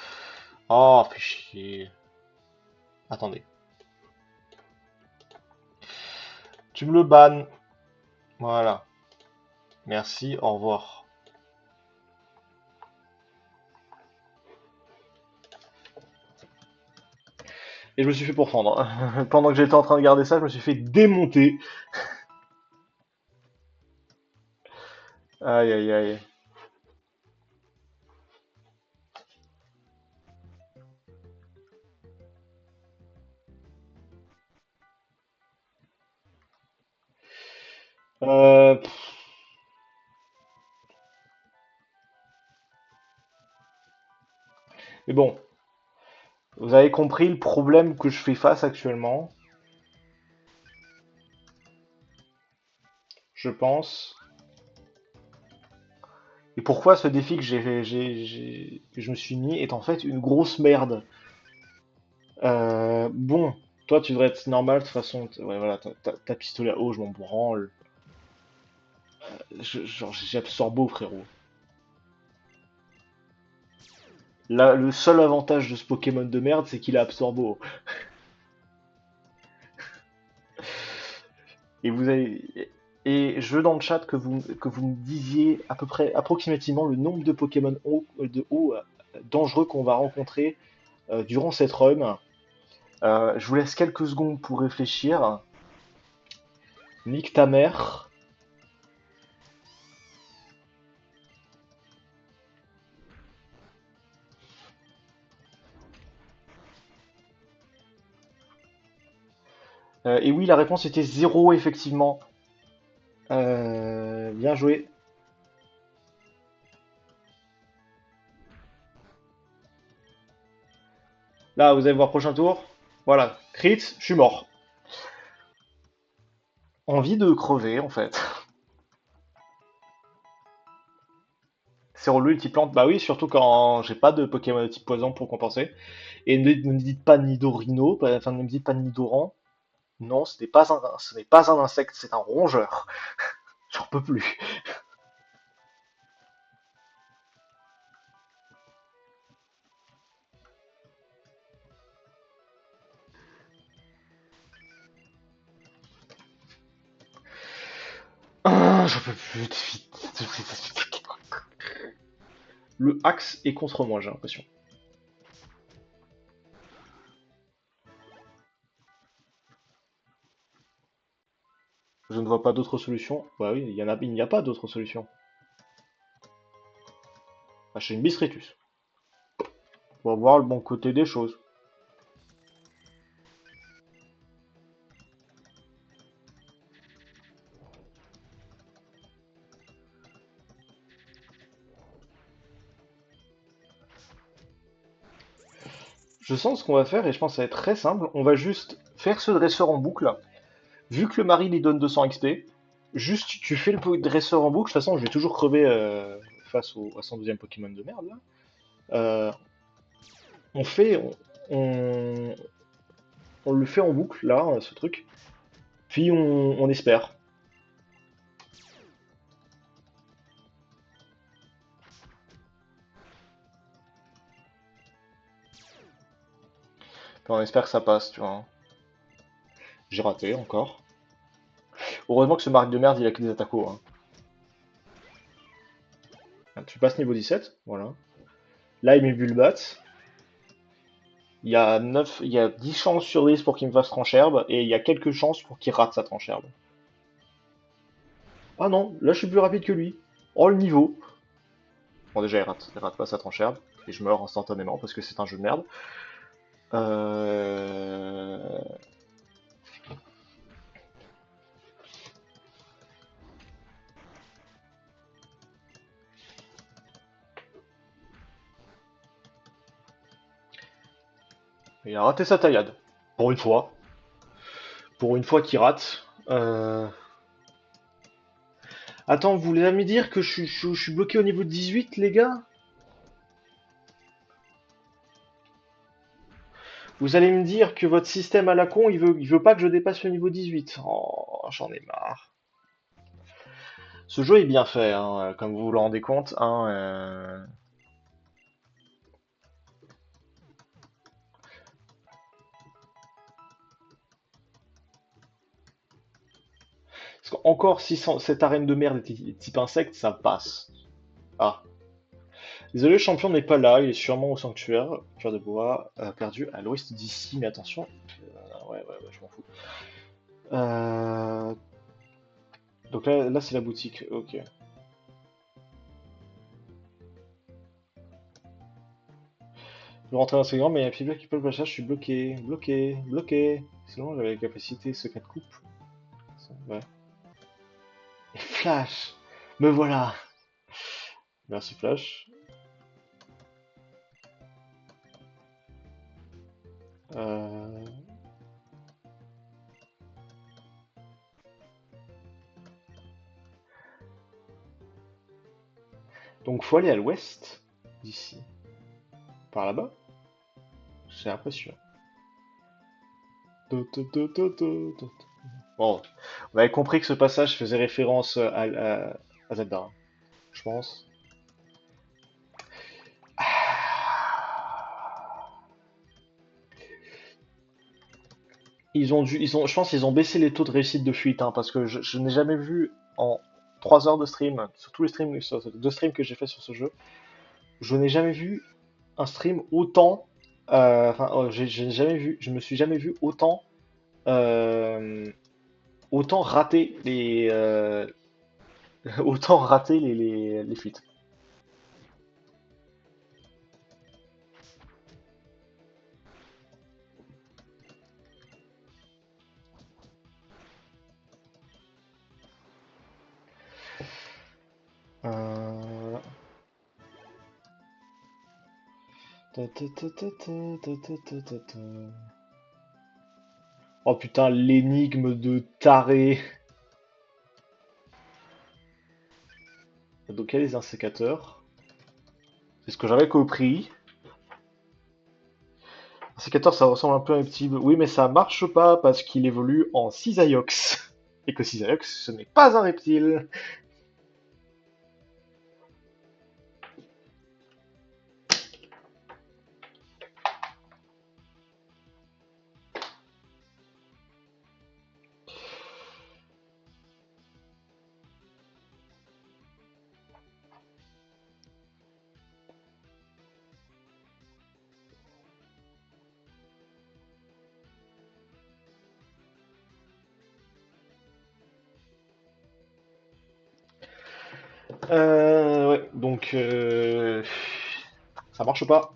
Oh, fais chier. Attendez. Tu me le bannes. Voilà. Merci, au revoir. Et je me suis fait pourfendre. Pendant que j'étais en train de garder ça, je me suis fait démonter. Aïe aïe aïe. Euh, mais bon, vous avez compris le problème que je fais face actuellement, je pense. Et pourquoi ce défi que que je me suis mis est en fait une grosse merde. Bon, toi tu devrais être normal de toute façon. Ouais, voilà, t'as pistolet à eau, je m'en branle. Genre, j'ai absorbo, frérot. Là, le seul avantage de ce Pokémon de merde, c'est qu'il a absorbo. Et vous avez. Et je veux dans le chat que vous me disiez à peu près, approximativement, le nombre de Pokémon haut dangereux qu'on va rencontrer durant cette run. Je vous laisse quelques secondes pour réfléchir. Nique ta mère. Et oui, la réponse était zéro, effectivement. Bien joué. Là, vous allez voir prochain tour. Voilà, crit, je suis mort. Envie de crever, en fait. C'est relou une petite plante. Bah oui, surtout quand j'ai pas de Pokémon de type poison pour compenser. Et ne me dites pas Nidorino, enfin ne me dites pas Nidoran. Non, ce n'est pas un insecte, c'est un rongeur. J'en peux plus. Ah, j'en peux plus. Le axe est contre moi, j'ai l'impression. Je ne vois pas d'autre solution. Bah oui, il n'y a pas d'autre solution. J'ai une Bistretus. On va voir le bon côté des choses. Je sens ce qu'on va faire et je pense que ça va être très simple. On va juste faire ce dresseur en boucle. Vu que le mari lui donne 200 XP, juste tu fais le dresseur en boucle. De toute façon, je vais toujours crever à son deuxième Pokémon de merde là. Euh, on fait, on, on le fait en boucle là, ce truc. Puis on espère. Puis on espère que ça passe, tu vois. J'ai raté encore. Heureusement que ce mari de merde, il a que des attaquos, hein. Tu passes niveau 17, voilà. Là, il met Bulbat. Il y a 10 chances sur 10 pour qu'il me fasse trancherbe, et il y a quelques chances pour qu'il rate sa trancherbe. Ah non, là je suis plus rapide que lui. Oh le niveau. Bon déjà il rate pas sa trancherbe, et je meurs instantanément parce que c'est un jeu de merde. Euh... Il a raté sa taillade. Pour une fois. Pour une fois qu'il rate. Attends, vous voulez me dire que je suis bloqué au niveau de 18, les gars? Vous allez me dire que votre système à la con, il veut pas que je dépasse le niveau 18. Oh, j'en ai marre. Ce jeu est bien fait, hein, comme vous vous le rendez compte. Hein, Parce qu'encore, si cette arène de merde était type insecte, ça passe. Ah. Désolé, le champion n'est pas là, il est sûrement au sanctuaire. Cœur de bois, perdu à l'ouest d'ici, mais attention. Ouais, je m'en fous. Euh, Donc là c'est la boutique, ok. Je vais rentrer dans ce grand, mais il y a un petit bloc qui peut le passage, je suis bloqué. Sinon j'avais la capacité secret coupe. Ouais. Flash! Me voilà! Merci Flash. Euh, Donc faut aller à l'ouest d'ici. Par là-bas? J'ai l'impression. Bon, on avait compris que ce passage faisait référence à Zelda, hein, je pense. Je pense qu'ils ont baissé les taux de réussite de fuite, hein, parce que je n'ai jamais vu en 3 heures de stream, sur tous les streams, sur les 2 streams que j'ai fait sur ce jeu, je n'ai jamais vu un stream autant, j'ai jamais vu, je me suis jamais vu euh, autant rater autant rater les fuites. Euh, Oh putain, l'énigme de taré. Donc il y a les insécateurs. C'est ce que j'avais compris. Un sécateur, ça ressemble un peu à un petit... Oui, mais ça marche pas parce qu'il évolue en Cisaiox. Et que Cisaiox, ce n'est pas un reptile. Ouais, donc... Ça marche pas.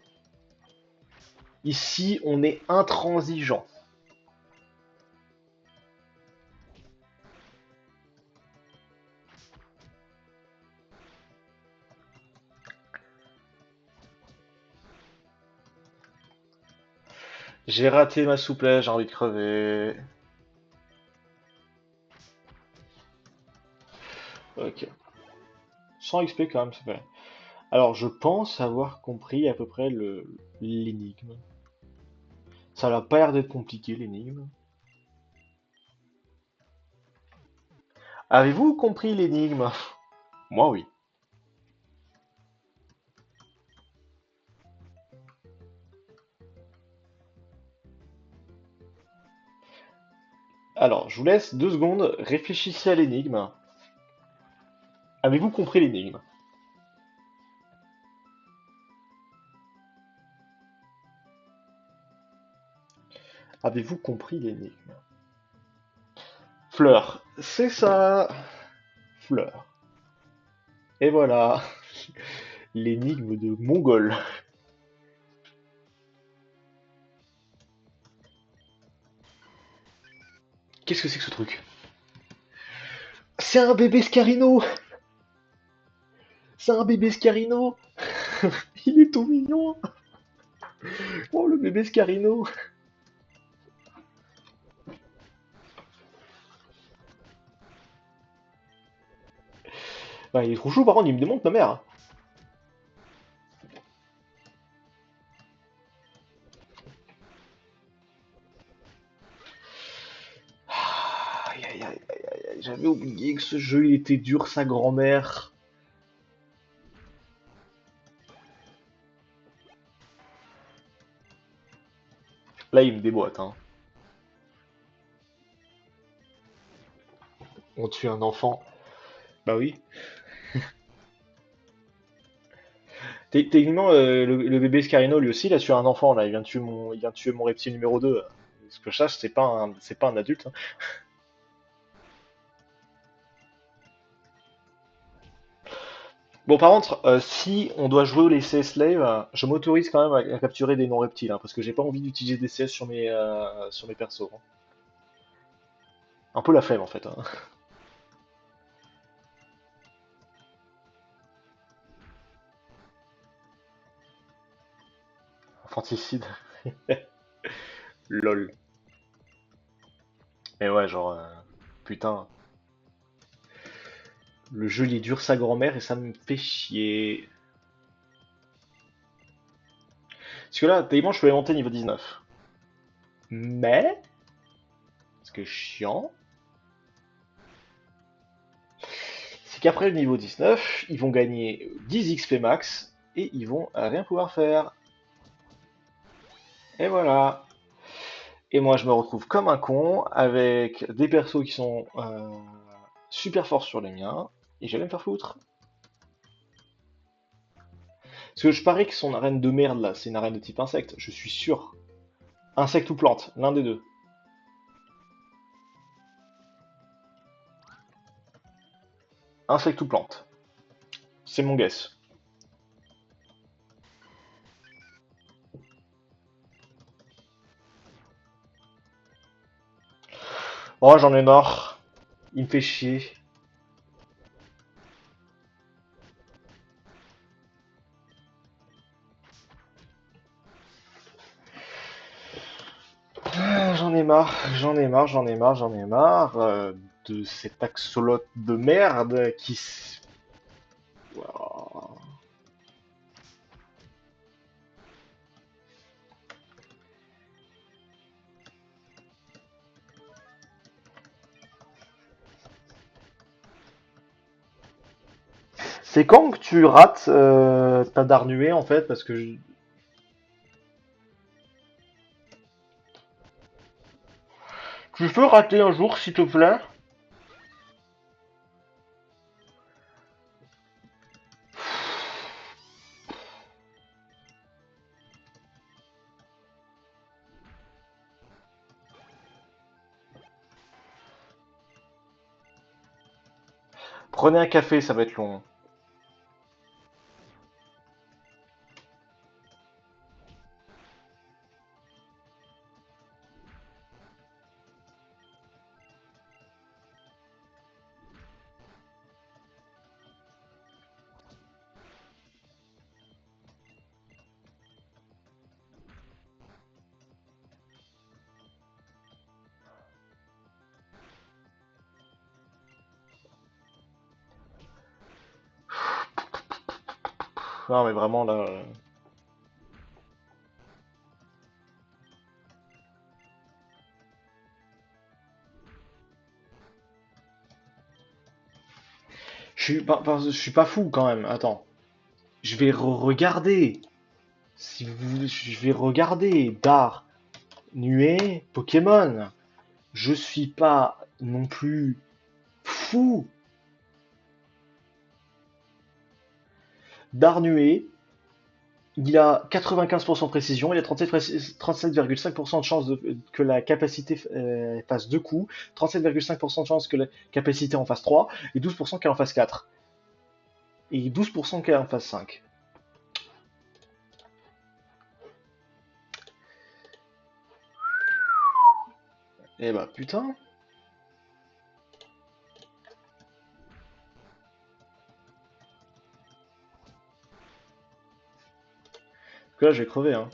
Ici, on est intransigeant. J'ai raté ma souplesse, j'ai envie de crever. Ok. 100 XP quand même, c'est fait. Alors, je pense avoir compris à peu près l'énigme. Ça n'a pas l'air d'être compliqué, l'énigme. Avez-vous compris l'énigme? Moi, oui. Alors, je vous laisse 2 secondes, réfléchissez à l'énigme. Avez-vous compris l'énigme? Avez-vous compris l'énigme? Fleur, c'est ça. Fleur. Et voilà, l'énigme de Mongol. Qu'est-ce que c'est que ce truc? C'est un bébé Scarino! C'est un bébé Scarino! Il est tout mignon! Oh, le bébé Scarino! Ouais, il est trop chou, par contre, il me démonte ma mère. Aïe, aïe, aïe, aïe, aïe, j'avais oublié que ce jeu, il était dur, sa grand-mère. Là, il me déboîte, hein. On tue un enfant. Bah oui. Techniquement, le bébé Scarino, lui aussi, il a tué un enfant, là. Il vient de tuer mon reptile numéro 2. Ce que je sache, c'est pas un adulte, hein. Bon, par contre, si on doit jouer au laisser slave, je m'autorise quand même à capturer des non-reptiles, hein, parce que j'ai pas envie d'utiliser des CS sur mes persos, hein. Un peu la flemme, en fait, hein. Infanticide. LOL. Mais ouais, genre, putain, le jeu il est dur sa grand-mère et ça me fait chier. Parce que là, tellement je peux aller monter niveau 19. Mais, ce qui est chiant, c'est qu'après le niveau 19, ils vont gagner 10 XP max et ils vont rien pouvoir faire. Et voilà. Et moi, je me retrouve comme un con avec des persos qui sont super forts sur les miens et j'allais me faire foutre. Parce que je parie que son arène de merde là, c'est une arène de type insecte, je suis sûr. Insecte ou plante, l'un des deux. Insecte ou plante. C'est mon guess. Oh, j'en ai marre. Il me fait chier. Ah, j'en ai marre, j'en ai marre, j'en ai marre, j'en ai marre de cet axolote de merde qui... Oh. C'est quand que tu rates ta darnuée en fait parce que tu peux rater un jour s'il te plaît. Prenez un café, ça va être long. Non mais vraiment là... je suis pas fou quand même, attends. Je vais regarder. Si vous, je vais regarder Dar, Nuée, Pokémon. Je suis pas non plus fou. Darnué, il a 95% de précision, il a 37,5% de chance que la capacité fasse 2 coups, 37,5% de chance que la capacité en fasse 3, et 12% qu'elle en fasse 4. Et 12% qu'elle en fasse 5. Eh bah putain. Parce que là, je vais crever, hein.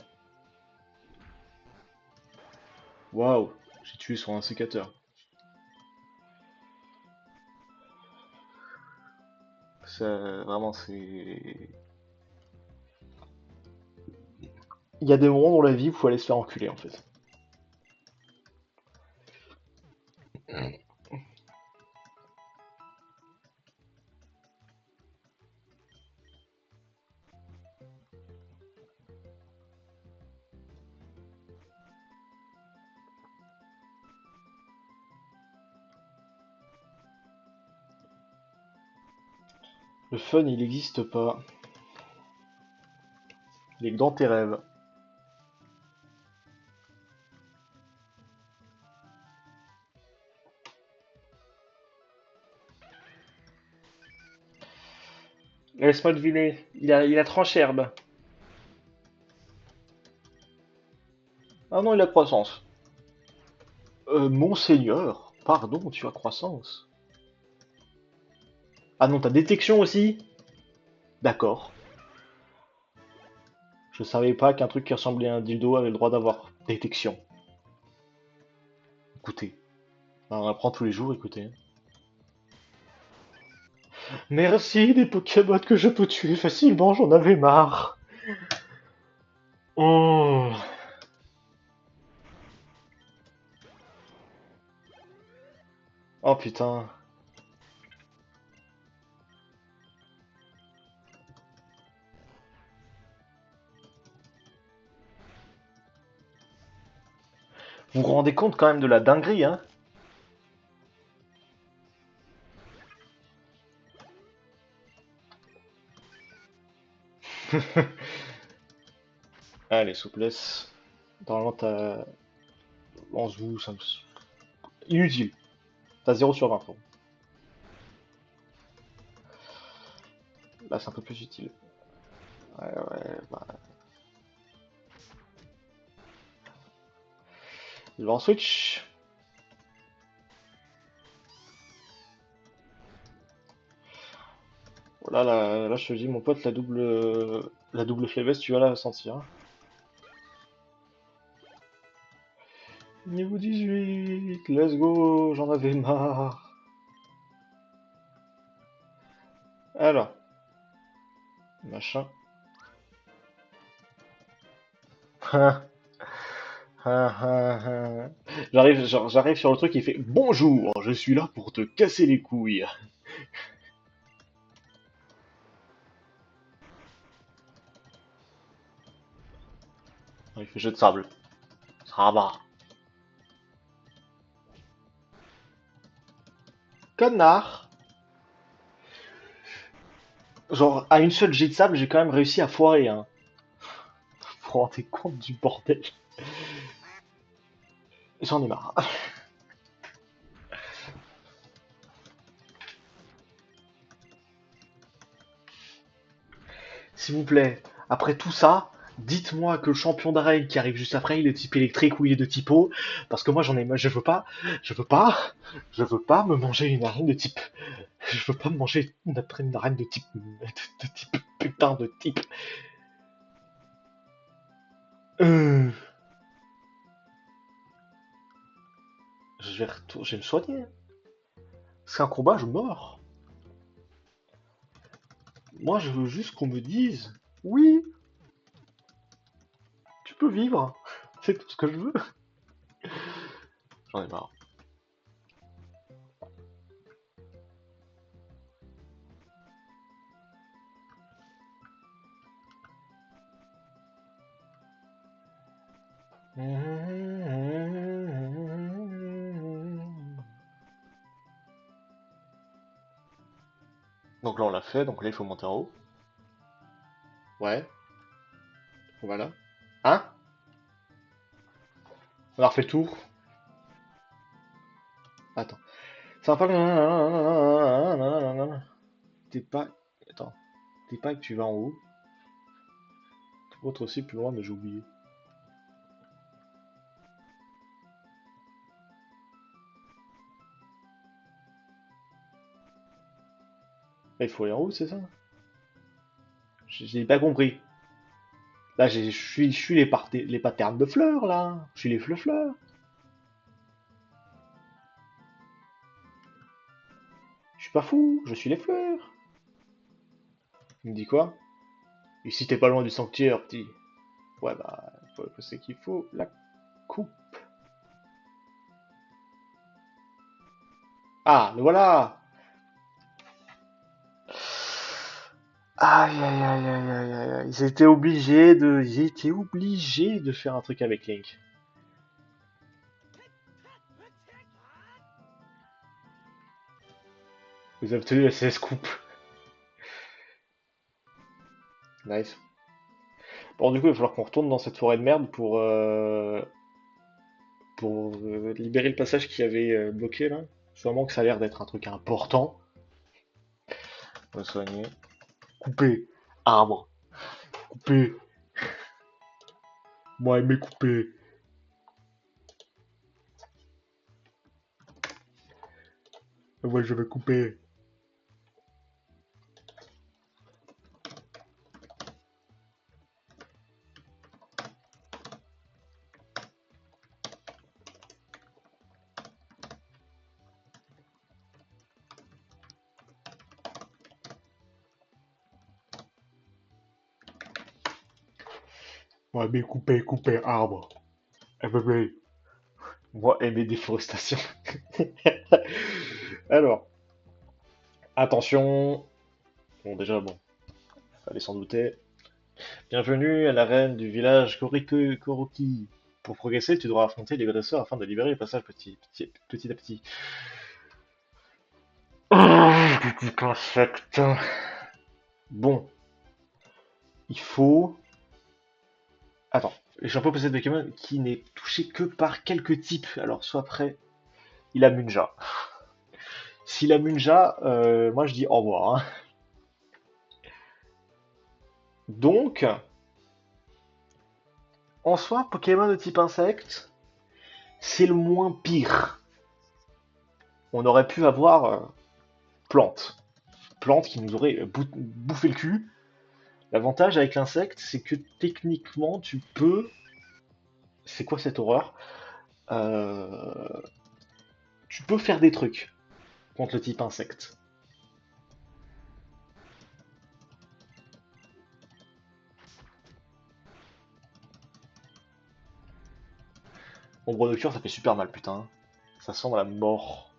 Waouh, j'ai tué sur un sécateur. Vraiment, c'est... Il y a des moments dans la vie où il faut aller se faire enculer, en fait. Le fun, il n'existe pas. Il est que dans tes rêves. Laisse-moi deviner. Il a tranché herbe. Ah non, il a croissance. Monseigneur, pardon, tu as croissance. Ah non, t'as détection aussi? D'accord. Je savais pas qu'un truc qui ressemblait à un dildo avait le droit d'avoir détection. Écoutez, on apprend tous les jours, écoutez. Merci des Pokémon que je peux tuer facilement, j'en avais marre. Oh, oh putain. Vous vous rendez compte quand même de la dinguerie, hein? Allez, souplesse. Normalement, t'as lance-vous, ça me... Inutile. T'as 0/20. Bon. Là, c'est un peu plus utile. Ouais, ouais, bah... Il va en switch. Voilà, là, je te dis, mon pote, la double faiblesse, tu vas la sentir. Niveau 18, let's go, j'en avais marre. Alors, machin. J'arrive sur le truc qui fait bonjour, je suis là pour te casser les couilles. Il fait jeu de sable. Ça va. Connard. Genre, à une seule jet de sable, j'ai quand même réussi à foirer, hein. Vous vous rendez compte du bordel? J'en ai marre. S'il vous plaît, après tout ça, dites-moi que le champion d'arène qui arrive juste après, il est de type électrique ou il est de type eau, parce que moi j'en ai, je veux pas, je veux pas me manger une arène de type, je veux pas me manger une arène de type putain de type. Euh, je vais me soigner. C'est un combat, je meurs. Moi, je veux juste qu'on me dise, oui, tu peux vivre. C'est tout ce que je veux. J'en ai marre. Donc là, on l'a fait, donc là, il faut monter en haut. Ouais, voilà. Hein? On a refait le tour. Attends. Ça va pas. T'es pas. Attends. T'es pas que tu vas en haut. Autre aussi plus loin, mais j'ai oublié. Là, il faut aller en haut, c'est ça? J'ai pas compris. Là, je suis les patterns de fleurs, là. Je suis les fleurs. Je suis pas fou, je suis les fleurs. Il me dit quoi? Ici, t'es pas loin du sanctuaire, petit. Ouais, bah, c'est qu'il faut la coupe. Ah, le voilà! Aïe, aïe, aïe, aïe, aïe, aïe, aïe. J'ai été obligé de faire un truc avec Link. Vous avez obtenu la CS Coupe. Nice. Bon, du coup, il va falloir qu'on retourne dans cette forêt de merde pour libérer le passage qui avait bloqué là. Sûrement que ça a l'air d'être un truc important. On va soigner. Couper. Arbre. Couper. Moi aimer couper. Moi je vais couper. Ouais, mais couper arbre. Eh ben, ben, moi, aimer déforestation. Alors, attention. Bon, déjà, bon, fallait s'en douter. Bienvenue à l'arène du village Koroki. Pour progresser, tu devras affronter les agresseurs afin de libérer le passage petit à petit. Oh, petit insecte. Bon, il faut. Attends, j'ai un peu posé de Pokémon qui n'est touché que par quelques types. Alors, soit prêt. Il a Munja. S'il a Munja, moi je dis au revoir, hein. Donc, en soi, Pokémon de type insecte, c'est le moins pire. On aurait pu avoir plante. Plante qui nous aurait bouffé le cul. L'avantage avec l'insecte, c'est que techniquement, tu peux. C'est quoi cette horreur? Euh, Tu peux faire des trucs contre le type insecte. Ombre nocturne, ça fait super mal, putain. Ça sent la mort.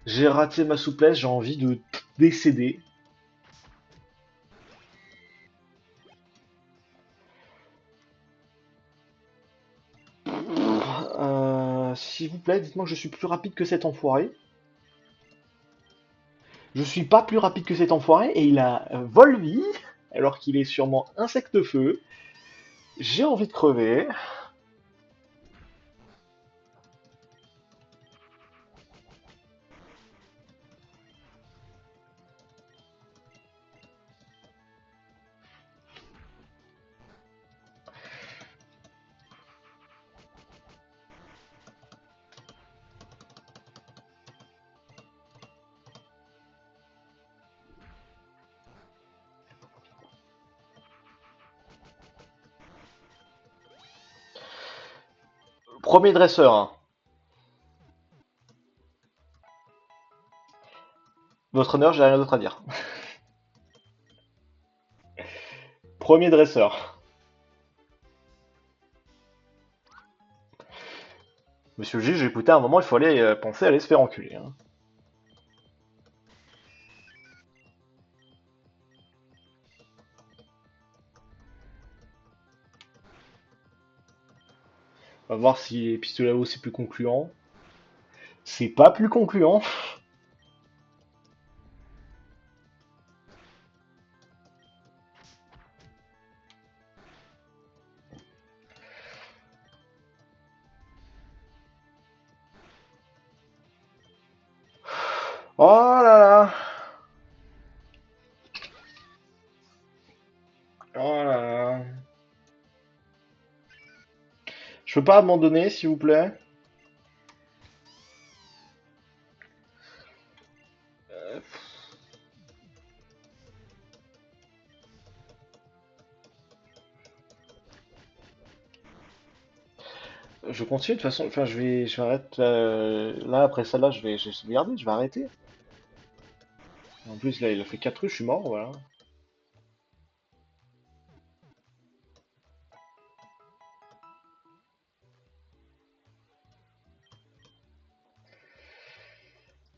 J'ai raté ma souplesse, j'ai envie de décéder. S'il vous plaît, dites-moi que je suis plus rapide que cet enfoiré. Je suis pas plus rapide que cet enfoiré et il a Volvi, alors qu'il est sûrement insecte-feu. J'ai envie de crever. Premier dresseur, hein. Votre honneur, j'ai rien d'autre à dire. Premier dresseur. Monsieur le juge, j'ai écouté à un moment, il faut aller penser à aller se faire enculer, hein. On va voir si pistolet à eau c'est plus concluant. C'est pas plus concluant. Oh là là. Oh là là. Je peux pas abandonner, s'il vous plaît. Je continue de toute façon. Enfin, je vais arrêter. Là, après celle-là, je vais garder, je vais arrêter. En plus, là, il a fait 4 rues, je suis mort, voilà.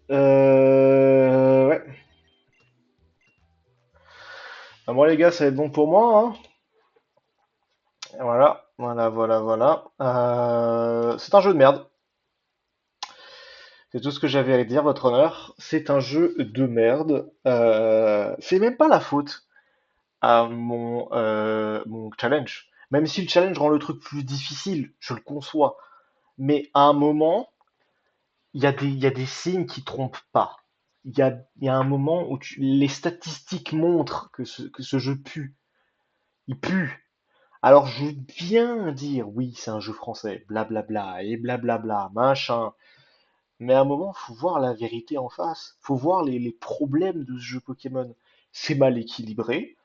Ouais. Ah, moi, les gars, ça va être bon pour moi, hein. Voilà, voilà, voilà, voilà. C'est un jeu de merde. C'est tout ce que j'avais à dire, votre honneur. C'est un jeu de merde. C'est même pas la faute à mon challenge. Même si le challenge rend le truc plus difficile, je le conçois. Mais à un moment, il y a des signes qui trompent pas. Il y a un moment où les statistiques montrent que ce jeu pue. Il pue. Alors je veux bien dire, oui, c'est un jeu français, blablabla, et blablabla, machin. Mais à un moment, faut voir la vérité en face. Faut voir les problèmes de ce jeu Pokémon. C'est mal équilibré.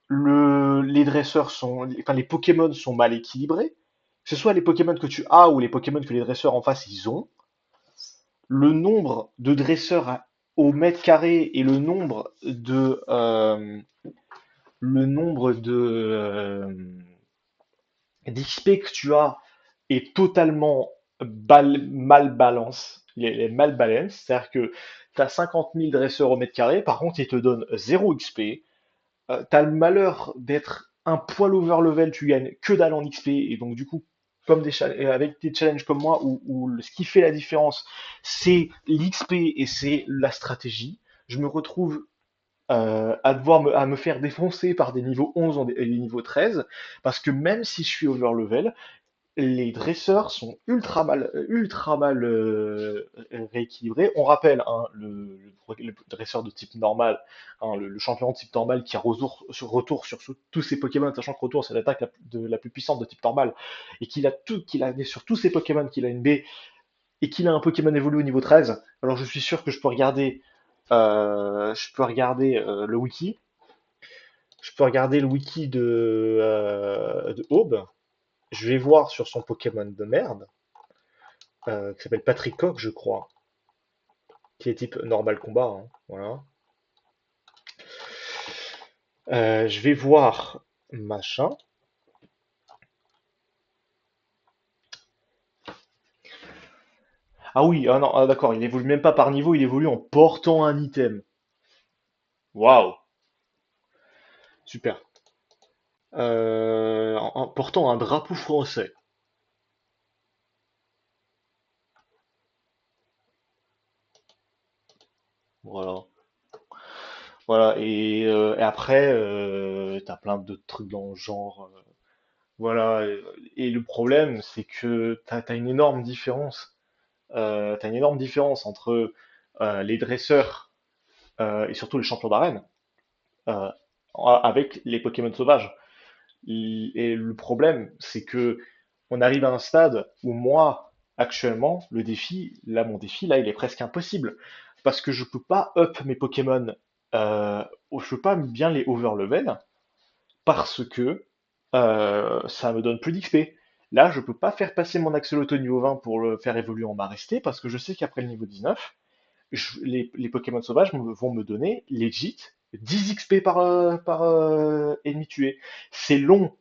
Les dresseurs sont, enfin, les Pokémon sont mal équilibrés. Que ce soit les Pokémon que tu as ou les Pokémon que les dresseurs en face ils ont. Le nombre de dresseurs au mètre carré et le nombre de L'XP que tu as est totalement mal balance. Il est mal balance. C'est-à-dire que tu as 50 000 dresseurs au mètre carré, par contre, ils te donnent 0 XP. T'as le malheur d'être un poil over level, tu gagnes que dalle en XP, et donc du coup, avec des challenges comme moi, où ce qui fait la différence, c'est l'XP et c'est la stratégie, je me retrouve à me faire défoncer par des niveaux 11 et des niveaux 13, parce que même si je suis over level, les dresseurs sont ultra mal rééquilibrés. On rappelle hein, le dresseur de type normal, hein, le champion de type normal qui a retour sur tous ses Pokémon, sachant que retour c'est l'attaque la plus puissante de type normal, et qu'il a sur tous ses Pokémon, qu'il a une B, et qu'il a un Pokémon évolué au niveau 13. Alors je suis sûr que je peux regarder le wiki. Je peux regarder le wiki de Aube. Je vais voir sur son Pokémon de merde qui s'appelle Patrick Coq, je crois, qui est type normal combat, hein, voilà. Je vais voir machin. Ah oui, ah non, ah d'accord, il évolue même pas par niveau, il évolue en portant un item. Waouh, super. En portant un drapeau français. Voilà. Voilà, et après, t'as plein d'autres trucs dans le genre. Voilà, et le problème, c'est que t'as une énorme différence. T'as une énorme différence entre les dresseurs et surtout les champions d'arène euh, avec les Pokémon sauvages. Et le problème, c'est que on arrive à un stade où moi, actuellement, mon défi, là, il est presque impossible. Parce que je peux pas up mes Pokémon, je peux pas bien les overlevel, parce que ça me donne plus d'XP. Là, je peux pas faire passer mon Axolotl au niveau 20 pour le faire évoluer en Maresté, parce que je sais qu'après le niveau 19, les Pokémon sauvages vont me donner legit 10 XP par ennemi tué. C'est long,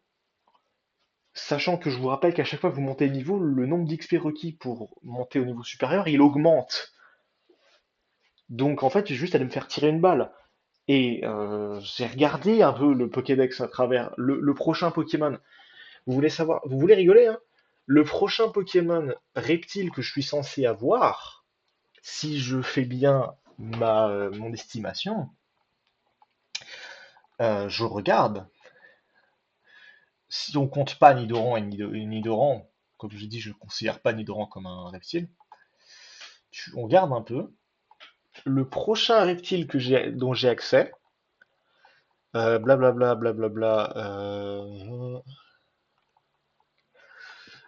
sachant que je vous rappelle qu'à chaque fois que vous montez de niveau, le nombre d'XP requis pour monter au niveau supérieur, il augmente. Donc en fait, j'ai juste à me faire tirer une balle. Et j'ai regardé un peu le Pokédex à travers le prochain Pokémon. Vous voulez rigoler, hein? Le prochain Pokémon reptile que je suis censé avoir, si je fais bien mon estimation, je regarde. Si on compte pas Nidoran et Nidoran, comme je dis, je ne considère pas Nidoran comme un reptile. On regarde un peu. Le prochain reptile dont j'ai accès, blablabla, blablabla.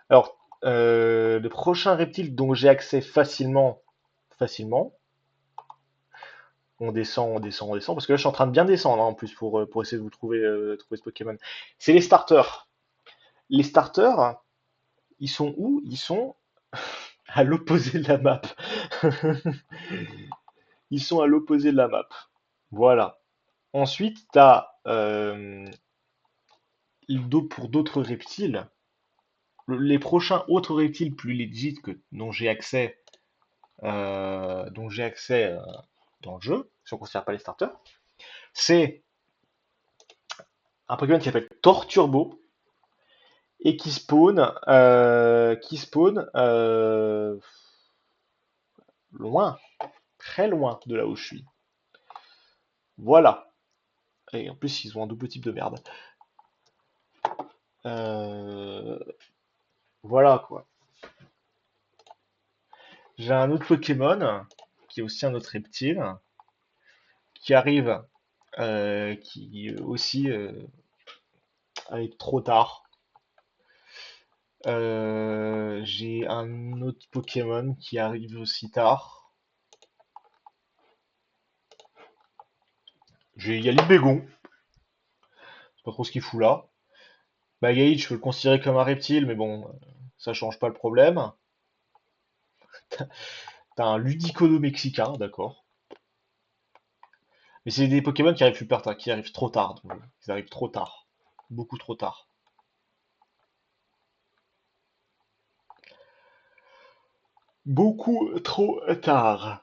Alors, le prochain reptile dont j'ai accès facilement, on descend, on descend, on descend, parce que là je suis en train de bien descendre hein, en plus pour essayer de vous trouver ce Pokémon. C'est les starters. Les starters, ils sont où? Ils sont à l'opposé de la map. Ils sont à l'opposé de la map. Voilà. Ensuite, tu as pour d'autres reptiles, les prochains autres reptiles plus legit dont j'ai accès dans le jeu, si on ne considère pas les starters, c'est un Pokémon qui s'appelle Torturbo et qui spawn loin, très loin de là où je suis. Voilà. Et en plus, ils ont un double type de merde. Euh, voilà quoi. J'ai un autre Pokémon qui est aussi un autre reptile qui arrive, qui aussi arrive trop tard. J'ai un autre Pokémon qui arrive aussi tard. J'ai Yalibégon, je sais pas trop ce qu'il fout là. Magaïd, je peux le considérer comme un reptile, mais bon, ça change pas le problème. T'as un Ludicodo mexicain, d'accord. Mais c'est des Pokémon qui arrivent super tard, qui arrivent trop tard. Donc, ils arrivent trop tard. Beaucoup trop tard. beaucoup trop tard.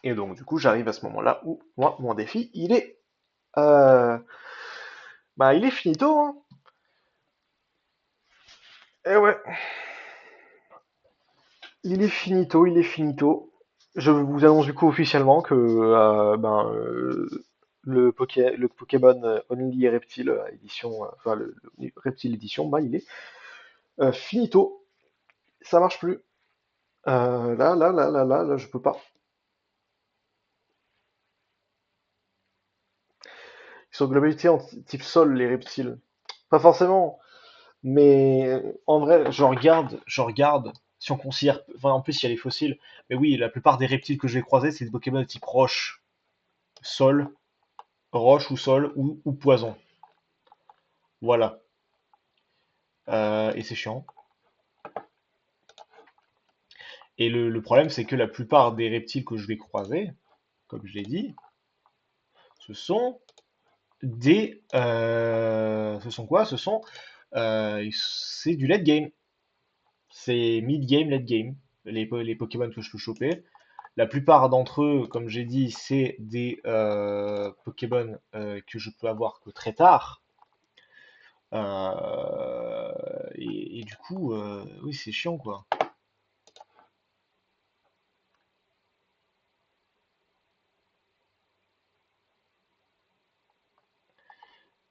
Et donc, du coup, j'arrive à ce moment-là où, moi, mon défi, euh, il est finito, hein. Eh ouais, il est finito, il est finito. Je vous annonce du coup officiellement que le Pokémon Only Reptile édition, le Reptile édition, il est finito. Ça marche plus. Là, je peux pas. Ils sont globalité en type sol, les reptiles. Pas forcément, mais en vrai, je regarde, si on considère, enfin, en plus il y a les fossiles, mais oui, la plupart des reptiles que je vais croiser, c'est des Pokémon de type roche, sol, roche ou sol ou poison. Voilà. Et c'est chiant. Et le problème, c'est que la plupart des reptiles que je vais croiser, comme je l'ai dit, ce sont ce sont quoi? C'est du late game. C'est mid game, late game. Les Pokémon que je peux choper. La plupart d'entre eux, comme j'ai dit, c'est des Pokémon que je peux avoir que très tard. Et du coup, oui, c'est chiant, quoi.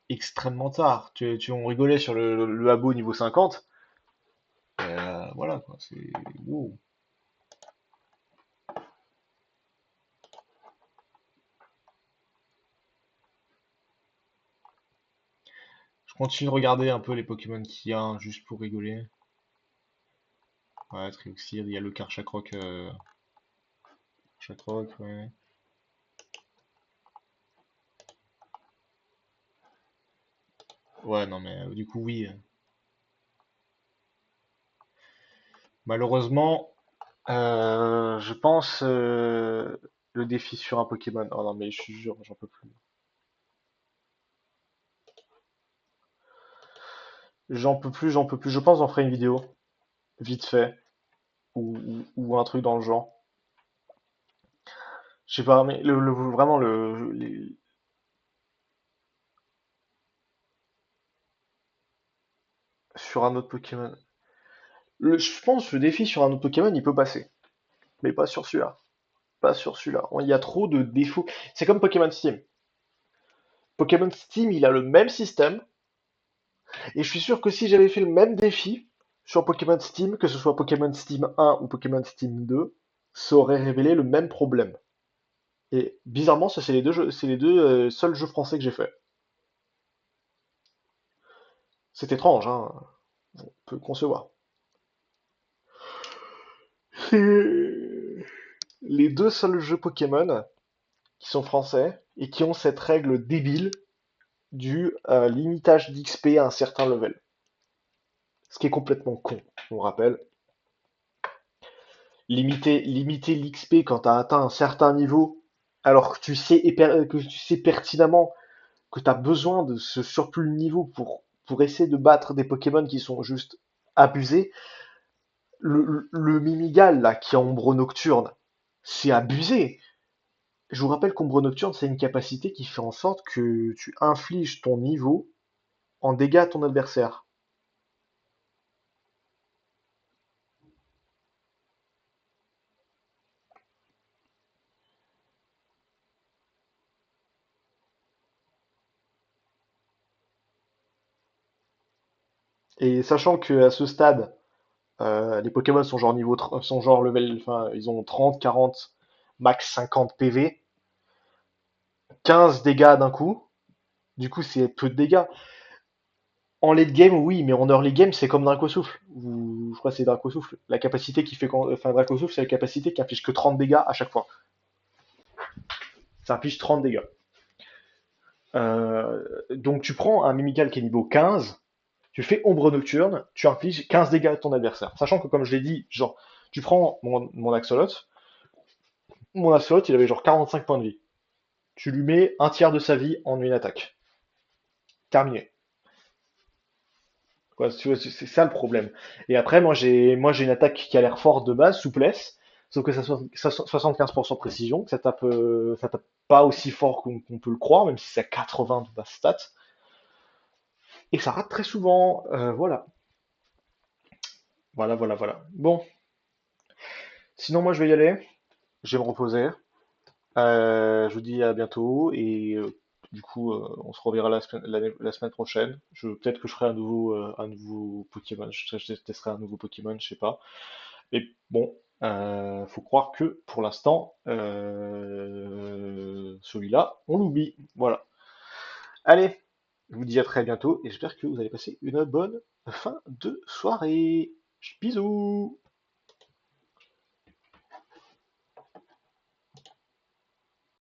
Extrêmement tard. On rigolait sur le abo niveau 50. Voilà, quoi. C'est. Wow. Je continue de regarder un peu les Pokémon qu'il y a, hein, juste pour rigoler. Ouais, Trioxyr, il y a le Karchakroc. Karchakroc, ouais. Ouais, non, mais du coup, oui. Malheureusement, je pense le défi sur un Pokémon. Oh non, mais je suis jure, j'en peux plus. J'en peux plus, j'en peux plus. Je pense j'en ferai une vidéo, vite fait, ou un truc dans le genre. Je sais pas, mais vraiment, sur un autre Pokémon. Je pense que le défi sur un autre Pokémon, il peut passer. Mais pas sur celui-là. Pas sur celui-là. Il y a trop de défauts. C'est comme Pokémon Steam. Pokémon Steam, il a le même système. Et je suis sûr que si j'avais fait le même défi sur Pokémon Steam, que ce soit Pokémon Steam 1 ou Pokémon Steam 2, ça aurait révélé le même problème. Et bizarrement, ça c'est les deux c'est les deux seuls jeux français que j'ai fait. C'est étrange, hein, on peut concevoir. C'est les deux seuls jeux Pokémon qui sont français et qui ont cette règle débile du limitage d'XP à un certain level. Ce qui est complètement con, on rappelle. Limiter l'XP quand tu as atteint un certain niveau, alors que tu sais pertinemment que tu as besoin de ce surplus de niveau pour essayer de battre des Pokémon qui sont juste abusés. Le Mimigal, là, qui est ombre nocturne, c'est abusé. Je vous rappelle qu'ombre nocturne, c'est une capacité qui fait en sorte que tu infliges ton niveau en dégâts à ton adversaire. Et sachant que à ce stade, les Pokémon sont genre sont genre level, enfin, ils ont 30, 40, max 50 PV, 15 dégâts d'un coup. Du coup, c'est peu de dégâts. En late game, oui, mais en early game, c'est comme Dracosouffle. Je crois que c'est Dracosouffle. La capacité qui fait enfin, Dracosouffle, c'est la capacité qui inflige que 30 dégâts à chaque fois. Ça inflige 30 dégâts. Donc tu prends un Mimical qui est niveau 15, tu fais Ombre Nocturne, tu infliges 15 dégâts à ton adversaire. Sachant que, comme je l'ai dit, genre, tu prends mon Axolot, mon Axolot, il avait genre 45 points de vie. Tu lui mets un tiers de sa vie en une attaque. Terminé. quoi. Tu vois, c'est ça le problème. Et après, moi j'ai une attaque qui a l'air forte de base, souplesse, sauf que ça soit 75% précision, que ça tape pas aussi fort qu'on peut le croire, même si c'est à 80 de base stat, et ça rate très souvent. Voilà, voilà, voilà, voilà. Bon, sinon moi je vais y aller, je vais me reposer. Je vous dis à bientôt et du coup on se reverra la semaine prochaine. Peut-être que je ferai un nouveau Pokémon, je testerai un nouveau Pokémon, je sais pas. Mais bon, faut croire que pour l'instant, celui-là, on l'oublie. Voilà. Allez, je vous dis à très bientôt et j'espère que vous allez passer une bonne fin de soirée. Bisous!